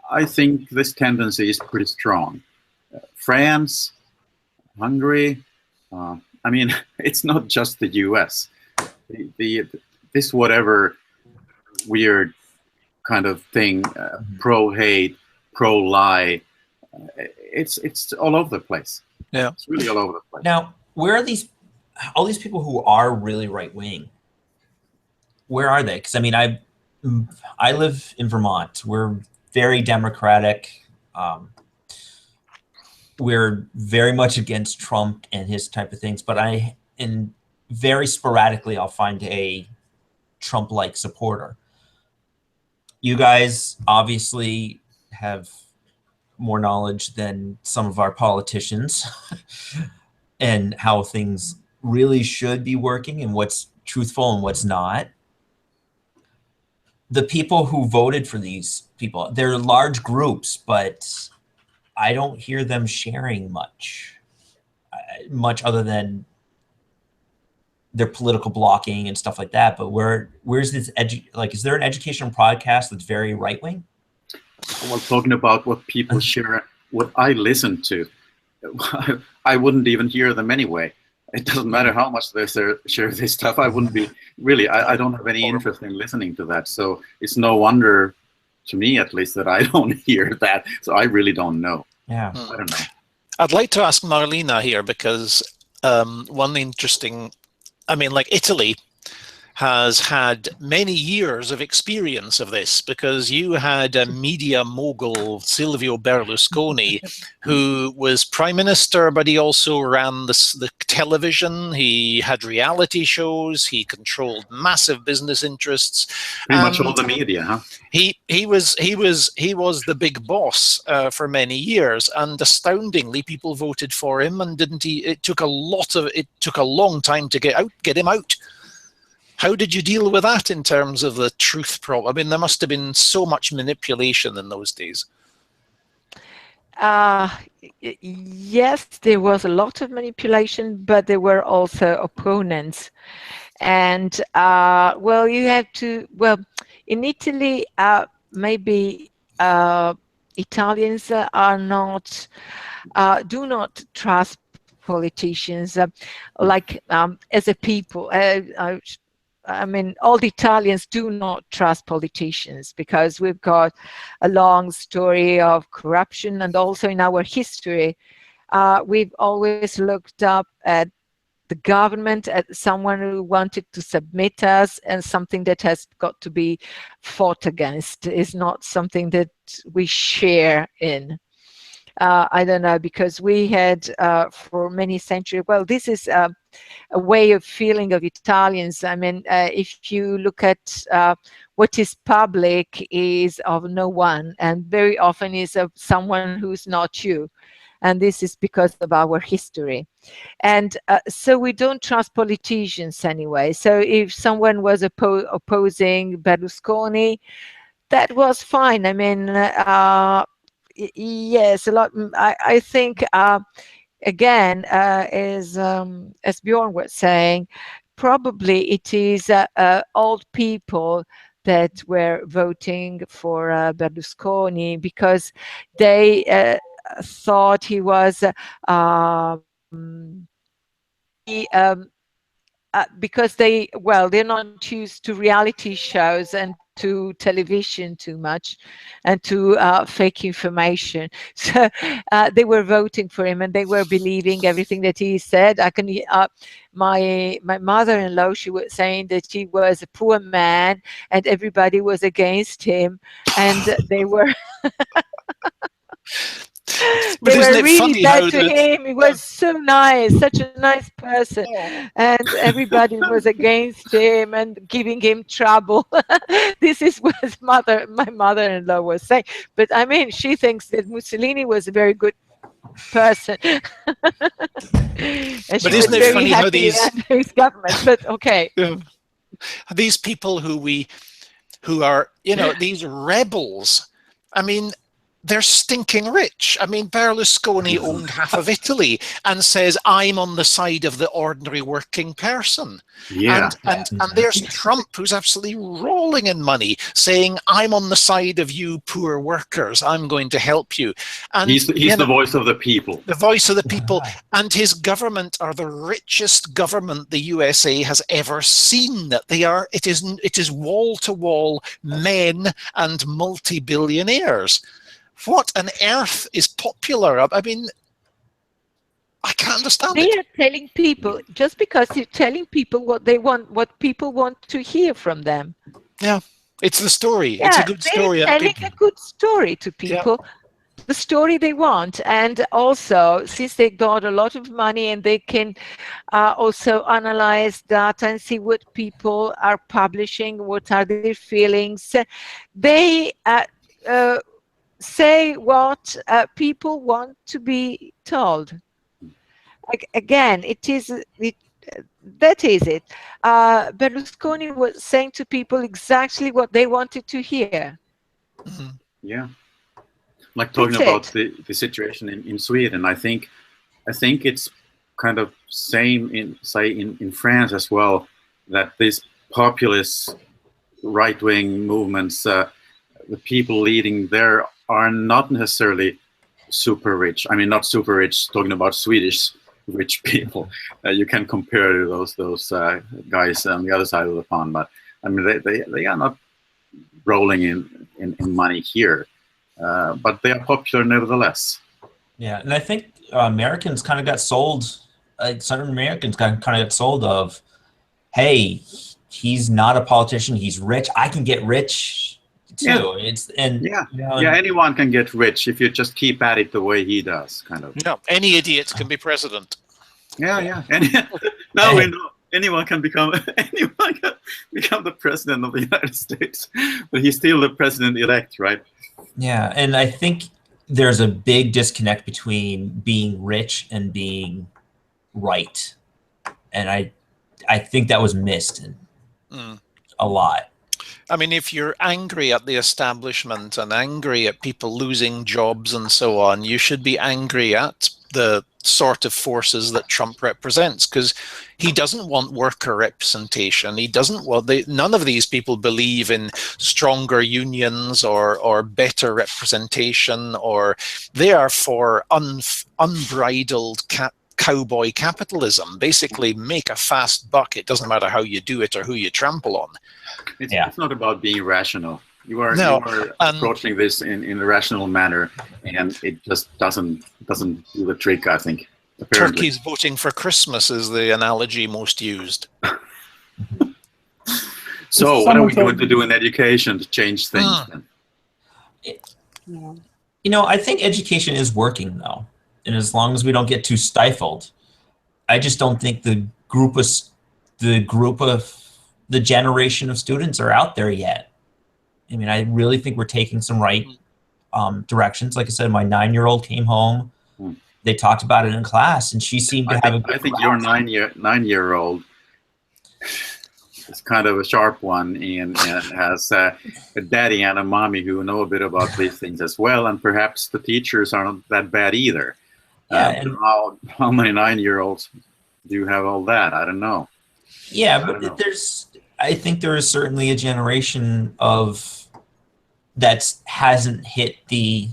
I think this tendency is pretty strong. France, Hungary. I mean, it's not just the U.S. This whatever weird kind of thing, pro-hate, pro-lie. It's all over the place. Yeah, it's really all over the place. Now, where are all these people who are really right wing? Where are they? Because I mean, I live in Vermont. We're very democratic. We're very much against Trump and his type of things. But very sporadically, I'll find a Trump-like supporter. You guys obviously have more knowledge than some of our politicians and how things really should be working and what's truthful and what's not. The people who voted for these people, they're large groups, but I don't hear them sharing much other than their political blocking and stuff like that. But where's this is there an educational podcast that's very right wing? Well, talking about what people share, what I listen to, I wouldn't even hear them anyway. It doesn't matter how much they share this stuff. I wouldn't be really. I don't have any interest in listening to that. So it's no wonder, to me at least, that I don't hear that. So I really don't know. Yeah, I don't know. I'd like to ask Marlena here, because one interesting, I mean, like Italy has had many years of experience of this, because you had a media mogul, Silvio Berlusconi, who was prime minister, but he also ran the television. He had reality shows. He controlled massive business interests. Pretty much all the media, huh? He was the big boss for many years, and astoundingly, people voted for him. And it took a long time to get him out. How did you deal with that in terms of the truth problem? I mean, there must have been so much manipulation in those days. Yes, there was a lot of manipulation, but there were also opponents. And, in Italy, maybe Italians do not trust politicians as a people. I mean, all the Italians do not trust politicians, because we've got a long story of corruption, and also in our history, we've always looked up at the government as someone who wanted to submit us, and something that has got to be fought against. Is not something that we share in. I don't know, because we had for many centuries, well, this is a way of feeling of Italians. I mean, if you look at what is public is of no one, and very often is of someone who's not you. And this is because of our history. And so we don't trust politicians anyway. So if someone was opposing Berlusconi, that was fine. I mean, yes, a lot. I think, again, as Bjorn was saying, probably it is old people that were voting for Berlusconi because they thought he was because they're not used to reality shows and to television too much, and to fake information. So they were voting for him, and they were believing everything that he said. My mother-in-law, she was saying that he was a poor man, and everybody was against him, and they were. They were really bad to him. He was so nice, such a nice person, and everybody was against him and giving him trouble. This is what my mother-in-law was saying. But I mean, she thinks that Mussolini was a very good person. And but isn't it funny how his government? But okay, these people who are these rebels. I mean, they're stinking rich. I mean, Berlusconi owned half of Italy and says, I'm on the side of the ordinary working person. Yeah. And there's Trump, who's absolutely rolling in money, saying, I'm on the side of you poor workers. I'm going to help you. And he's the voice of the people. The voice of the people. And his government are the richest government the USA has ever seen. That they are. It is wall-to-wall men and multi-billionaires. What on earth is popular? I mean, I can't understand it. They are telling people, just because you're telling people what they want, what people want to hear from them. Yeah, it's the story. Yeah, it's a good story. They're telling a good story to people, the story they want. And also, since they got a lot of money and they can also analyze data and see what people are publishing, what are their feelings, they say what people want to be told. Again, that is it. Berlusconi was saying to people exactly what they wanted to hear. Mm-hmm. Yeah, like talking about the situation in Sweden. I think it's kind of same in, say, in France as well, that these populist right-wing movements, the people leading there are not necessarily super rich. I mean, not super rich, talking about Swedish rich people. You can compare to those guys on the other side of the pond, but I mean, they are not rolling in money here, but they are popular nevertheless. Yeah, and I think Americans kind of got sold. Certain Americans kind of got sold of, hey, he's not a politician. He's rich. I can get rich too. Yeah. Anyone can get rich if you just keep at it the way he does, kind of. No, any idiot can be president. Yeah. Anyone can become the president of the United States, but he's still the president-elect, right? Yeah, and I think there's a big disconnect between being rich and being right, and I think that was missed a lot. I mean, if you're angry at the establishment and angry at people losing jobs and so on, you should be angry at the sort of forces that Trump represents, because he doesn't want worker representation. He doesn't want none of these people believe in stronger unions or better representation, or they are for unbridled cowboy capitalism. Basically, make a fast buck. It doesn't matter how you do it or who you trample on. It's not about being rational. You are approaching this in a rational manner, and it just doesn't do the trick, I think. Apparently. Turkeys voting for Christmas is the analogy most used. So what are we going to do in education to change things then? You know, I think education is working though, and as long as we don't get too stifled, I just don't think the generation of students are out there yet. I mean, I really think we're taking some right directions. Like I said, my 9-year-old came home. They talked about it in class, and she seemed to have a good I think your 9-year-old is kind of a sharp one, and has a daddy and a mommy who know a bit about these things as well, and perhaps the teachers aren't that bad either. And how many 9-year-olds do you have all that? I don't know. Yeah, but I think there is certainly a generation that hasn't hit the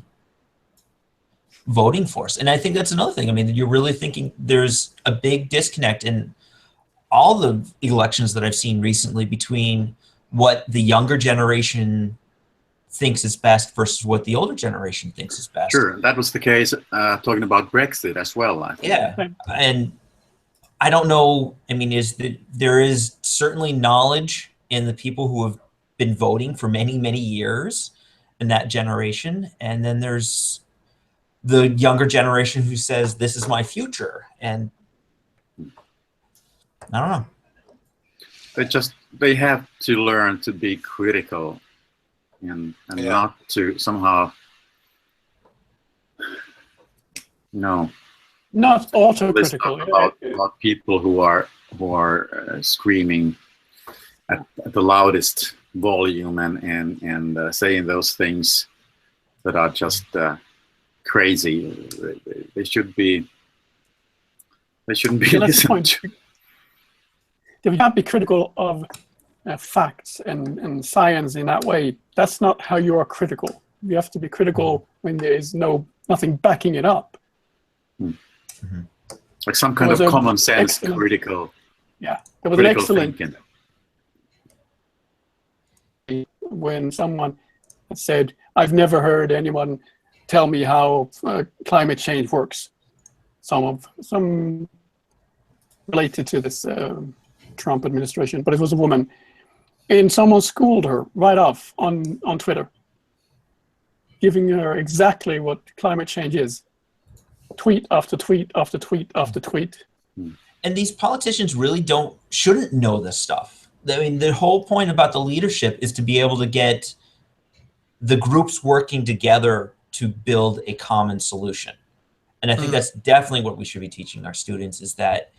voting force. And I think that's another thing. I mean, you're really thinking there's a big disconnect in all the elections that I've seen recently between what the younger generation thinks is best versus what the older generation thinks is best. Sure, that was the case talking about Brexit as well, I think. Yeah, and I don't know, I mean, there is certainly knowledge in the people who have been voting for many, many years in that generation. And then there's the younger generation who says, this is my future. And I don't know. They have to learn to be critical and not to somehow, not autocritical. About people who are screaming at the loudest volume and saying those things that are just crazy. They shouldn't be listened to. They can't be critical of facts and science in that way. That's not how you are critical. You have to be critical when there is nothing backing it up. Mm-hmm. Like some kind of common sense critical. Yeah, there was an excellent thinking. When someone said, "I've never heard anyone tell me how climate change works." Some related to this Trump administration, but it was a woman, and someone schooled her right off on Twitter, giving her exactly what climate change is. Tweet after tweet after tweet after tweet. And these politicians really shouldn't know this stuff. I mean, the whole point about the leadership is to be able to get the groups working together to build a common solution. And I think that's definitely what we should be teaching our students, is that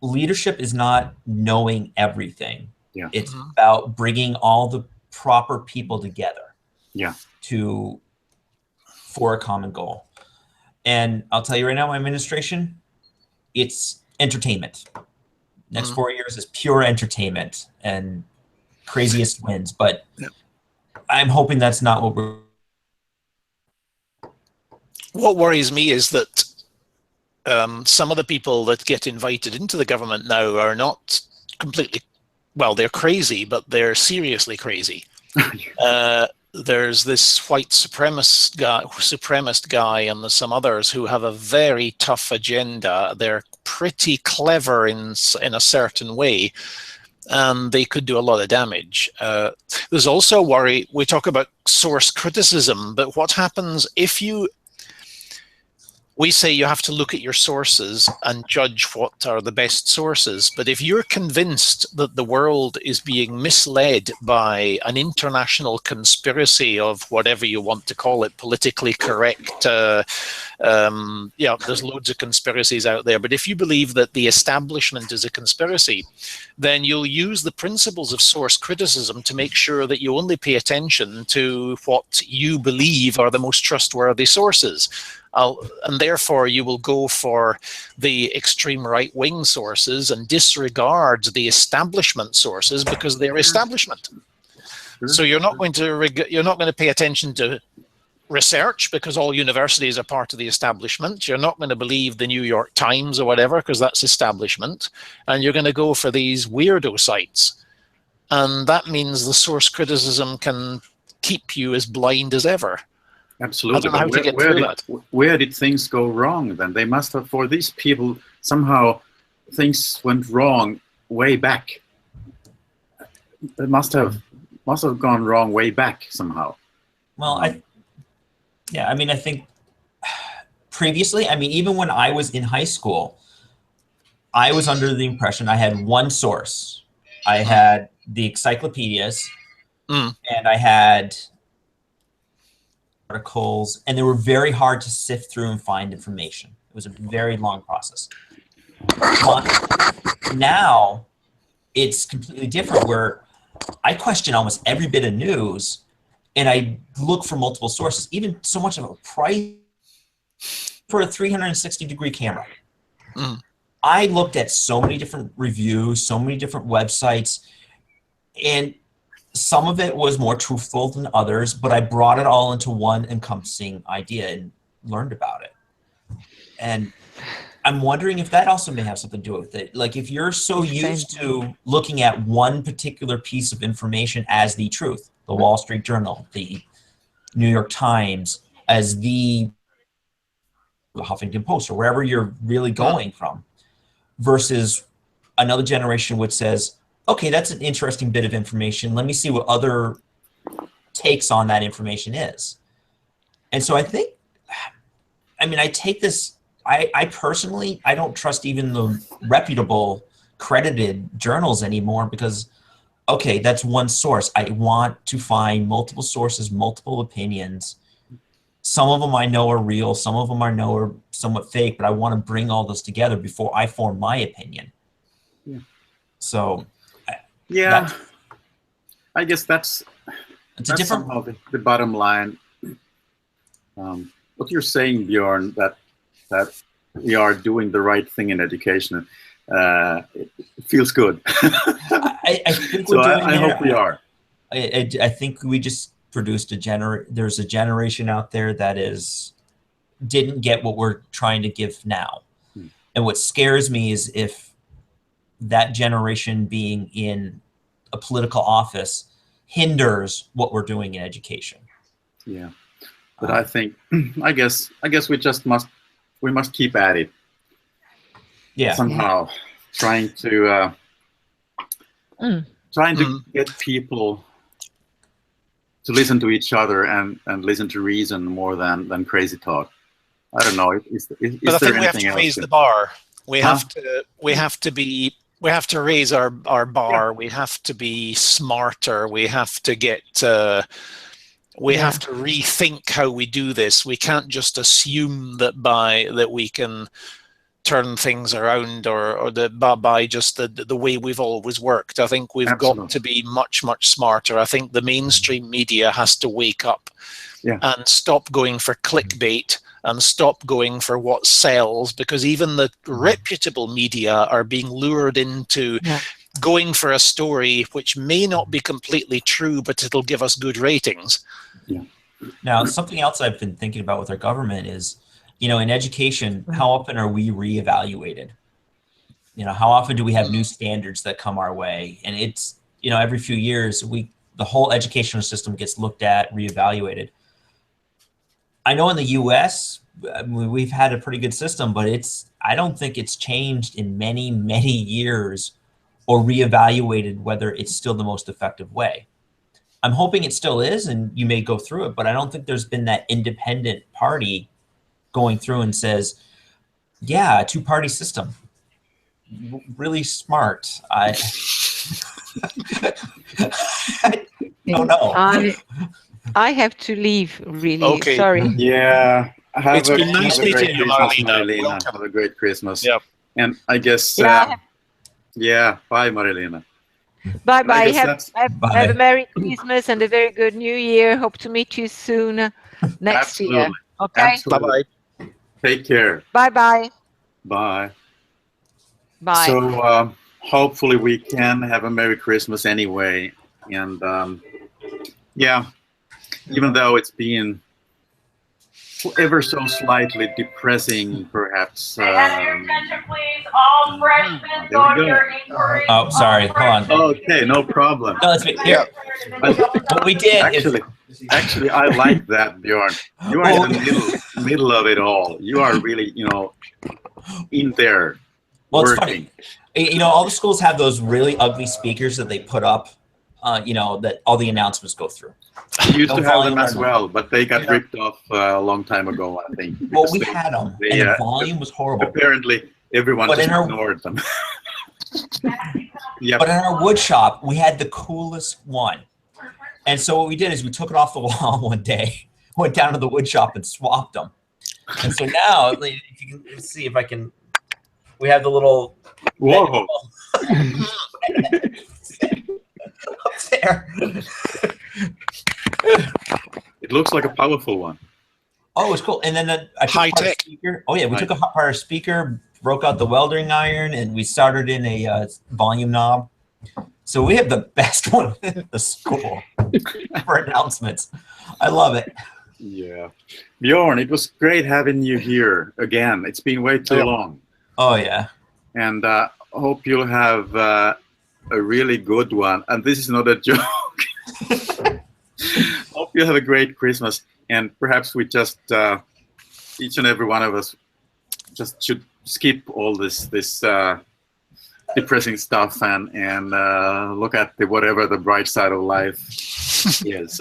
leadership is not knowing everything. Yeah. It's about bringing all the proper people together for a common goal. And I'll tell you right now, my administration, it's entertainment. Next 4 years is pure entertainment and craziest wins. But I'm hoping that's not what we're. What worries me is that some of the people that get invited into the government now are not completely, well, they're crazy, but they're seriously crazy. There's this white supremacist guy, and there's some others who have a very tough agenda. They're pretty clever in a certain way, and they could do a lot of damage. There's also worry, we talk about source criticism, but what happens if we say you have to look at your sources and judge what are the best sources. But if you're convinced that the world is being misled by an international conspiracy of whatever you want to call it, politically correct, there's loads of conspiracies out there. But if you believe that the establishment is a conspiracy, then you'll use the principles of source criticism to make sure that you only pay attention to what you believe are the most trustworthy sources. And therefore, you will go for the extreme right-wing sources and disregard the establishment sources because they're establishment. So you're not going to pay attention to research because all universities are part of the establishment. You're not going to believe the New York Times or whatever because that's establishment. And you're going to go for these weirdo sites. And that means the source criticism can keep you as blind as ever. Absolutely. I don't know how to get through that. Where did things go wrong then? They must have, for these people, somehow things went wrong way back. It must have gone wrong way back somehow. Well, I think previously, even when I was in high school, I was under the impression I had one source. I had the encyclopedias, and I had articles, and they were very hard to sift through and find information. It was a very long process. But now it's completely different, where I question almost every bit of news, and I look for multiple sources, even so much of a price for a 360-degree camera. I looked at so many different reviews, so many different websites, and some of it was more truthful than others, but I brought it all into one encompassing idea and learned about it. And I'm wondering if that also may have something to do with it. Like, if you're so used to looking at one particular piece of information as the truth, the Wall Street Journal, the New York Times, as the Huffington Post, or wherever you're really going from, versus another generation which says, okay, that's an interesting bit of information. Let me see what other takes on that information is. And so I think, I take this, I personally, I don't trust even the reputable, credited journals anymore because, okay, that's one source. I want to find multiple sources, multiple opinions. Some of them I know are real. Some of them I know are somewhat fake, but I want to bring all those together before I form my opinion. Yeah. So... yeah, I guess that's different, somehow the bottom line. What you're saying, Bjorn, that we are doing the right thing in education, it feels good. I think we're so doing I hope we are. I think we just produced there's a generation out there that didn't get what we're trying to give now. And what scares me is if that generation being in a political office hinders what we're doing in education. Yeah, but I think, I guess we just must keep at it. Yeah. Somehow, trying to get people to listen to each other and listen to reason more than crazy talk. I don't know. But I think we have to raise the bar. We have to raise our bar. Yeah. We have to be smarter. We have to get. We have to rethink how we do this. We can't just assume that we can turn things around or by just the way we've always worked. I think we've got to be much smarter. I think the mainstream media has to wake up and stop going for clickbait and stop going for what sells, because even the reputable media are being lured into going for a story which may not be completely true, but it'll give us good ratings. Yeah. Now, something else I've been thinking about with our government is, in education, how often are we reevaluated? How often do we have new standards that come our way? And it's, every few years, the whole educational system gets looked at, reevaluated. I know in the US, we've had a pretty good system, but I don't think it's changed in many, many years or reevaluated whether it's still the most effective way. I'm hoping it still is, and you may go through it, but I don't think there's been that independent party going through and says, yeah, a two-party system. Really smart. I don't know. I have to leave, really. Okay. Sorry. Yeah. It's been nice meeting you, Marilena. Have a great Christmas. Yep. And I guess, bye, Marilena. Bye-bye. Have a Merry Christmas and a very good New Year. Hope to meet you soon next year. Okay? Absolutely. Bye-bye. Take care. Bye-bye. Bye. Bye. So hopefully we can have a Merry Christmas anyway. And even though it's been ever so slightly depressing, perhaps. May I have your attention, please? All freshmen, go to your inquiry. Oh, sorry. Hold on. Okay, no problem. No, it's here. What we did Actually, I like that, Bjorn. You are in the middle of it all. You are really, in there. Well, working. It's funny. All the schools have those really ugly speakers that they put up, that all the announcements go through. We used to have them as well, but they got ripped off a long time ago, I think. Well, we had them, and the volume was horrible. Apparently, everyone just ignored them. But in our wood shop, we had the coolest one. And so what we did is we took it off the wall one day, went down to the wood shop and swapped them. And so now, if you can see if I can, we have the little. Whoa. Up there. It looks like a powerful one. Oh, it's cool. And then I took high tech. Speaker. Oh yeah, we took a part of speaker, broke out the welding iron, and we soldered in a volume knob. So we have the best one in the school for announcements. I love it. Yeah, Bjorn, it was great having you here again. It's been way too long. Oh yeah. And hope you'll have a really good one. And this is not a joke. Hope you have a great Christmas. And perhaps we just, each and every one of us, just should skip all this depressing stuff and look at whatever the bright side of life is.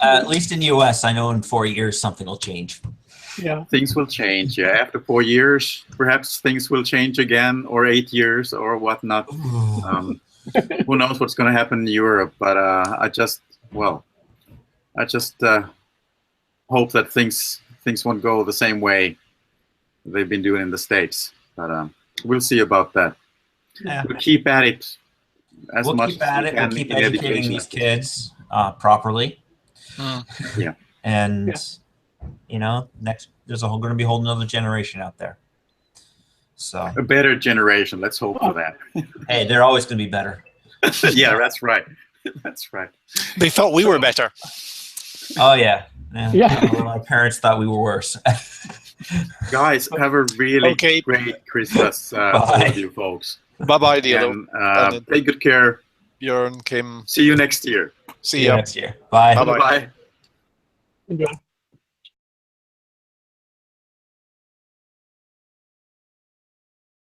At least in the US, I know in 4 years something will change. Yeah. Things will change. Yeah, after 4 years, perhaps things will change again, or 8 years, or whatnot. Who knows what's going to happen in Europe? But I just hope that things won't go the same way they've been doing in the States. But we'll see about that. Yeah. We'll keep at it as much Keep at as we it. can. We'll keep in educating these kids properly. Yeah. And next there's going to be a whole another generation out there. So A better generation. Let's hope for that. hey, they're always going to be better. Yeah, that's right. That's right. They thought we were better. Oh yeah. Yeah. My parents thought we were worse. Guys, have a really great Christmas, all of you folks. Bye-bye, Dilo. And take good care. Bjorn, Kim. See you next year. See ya. Next year. Bye. Bye-bye. Enjoy.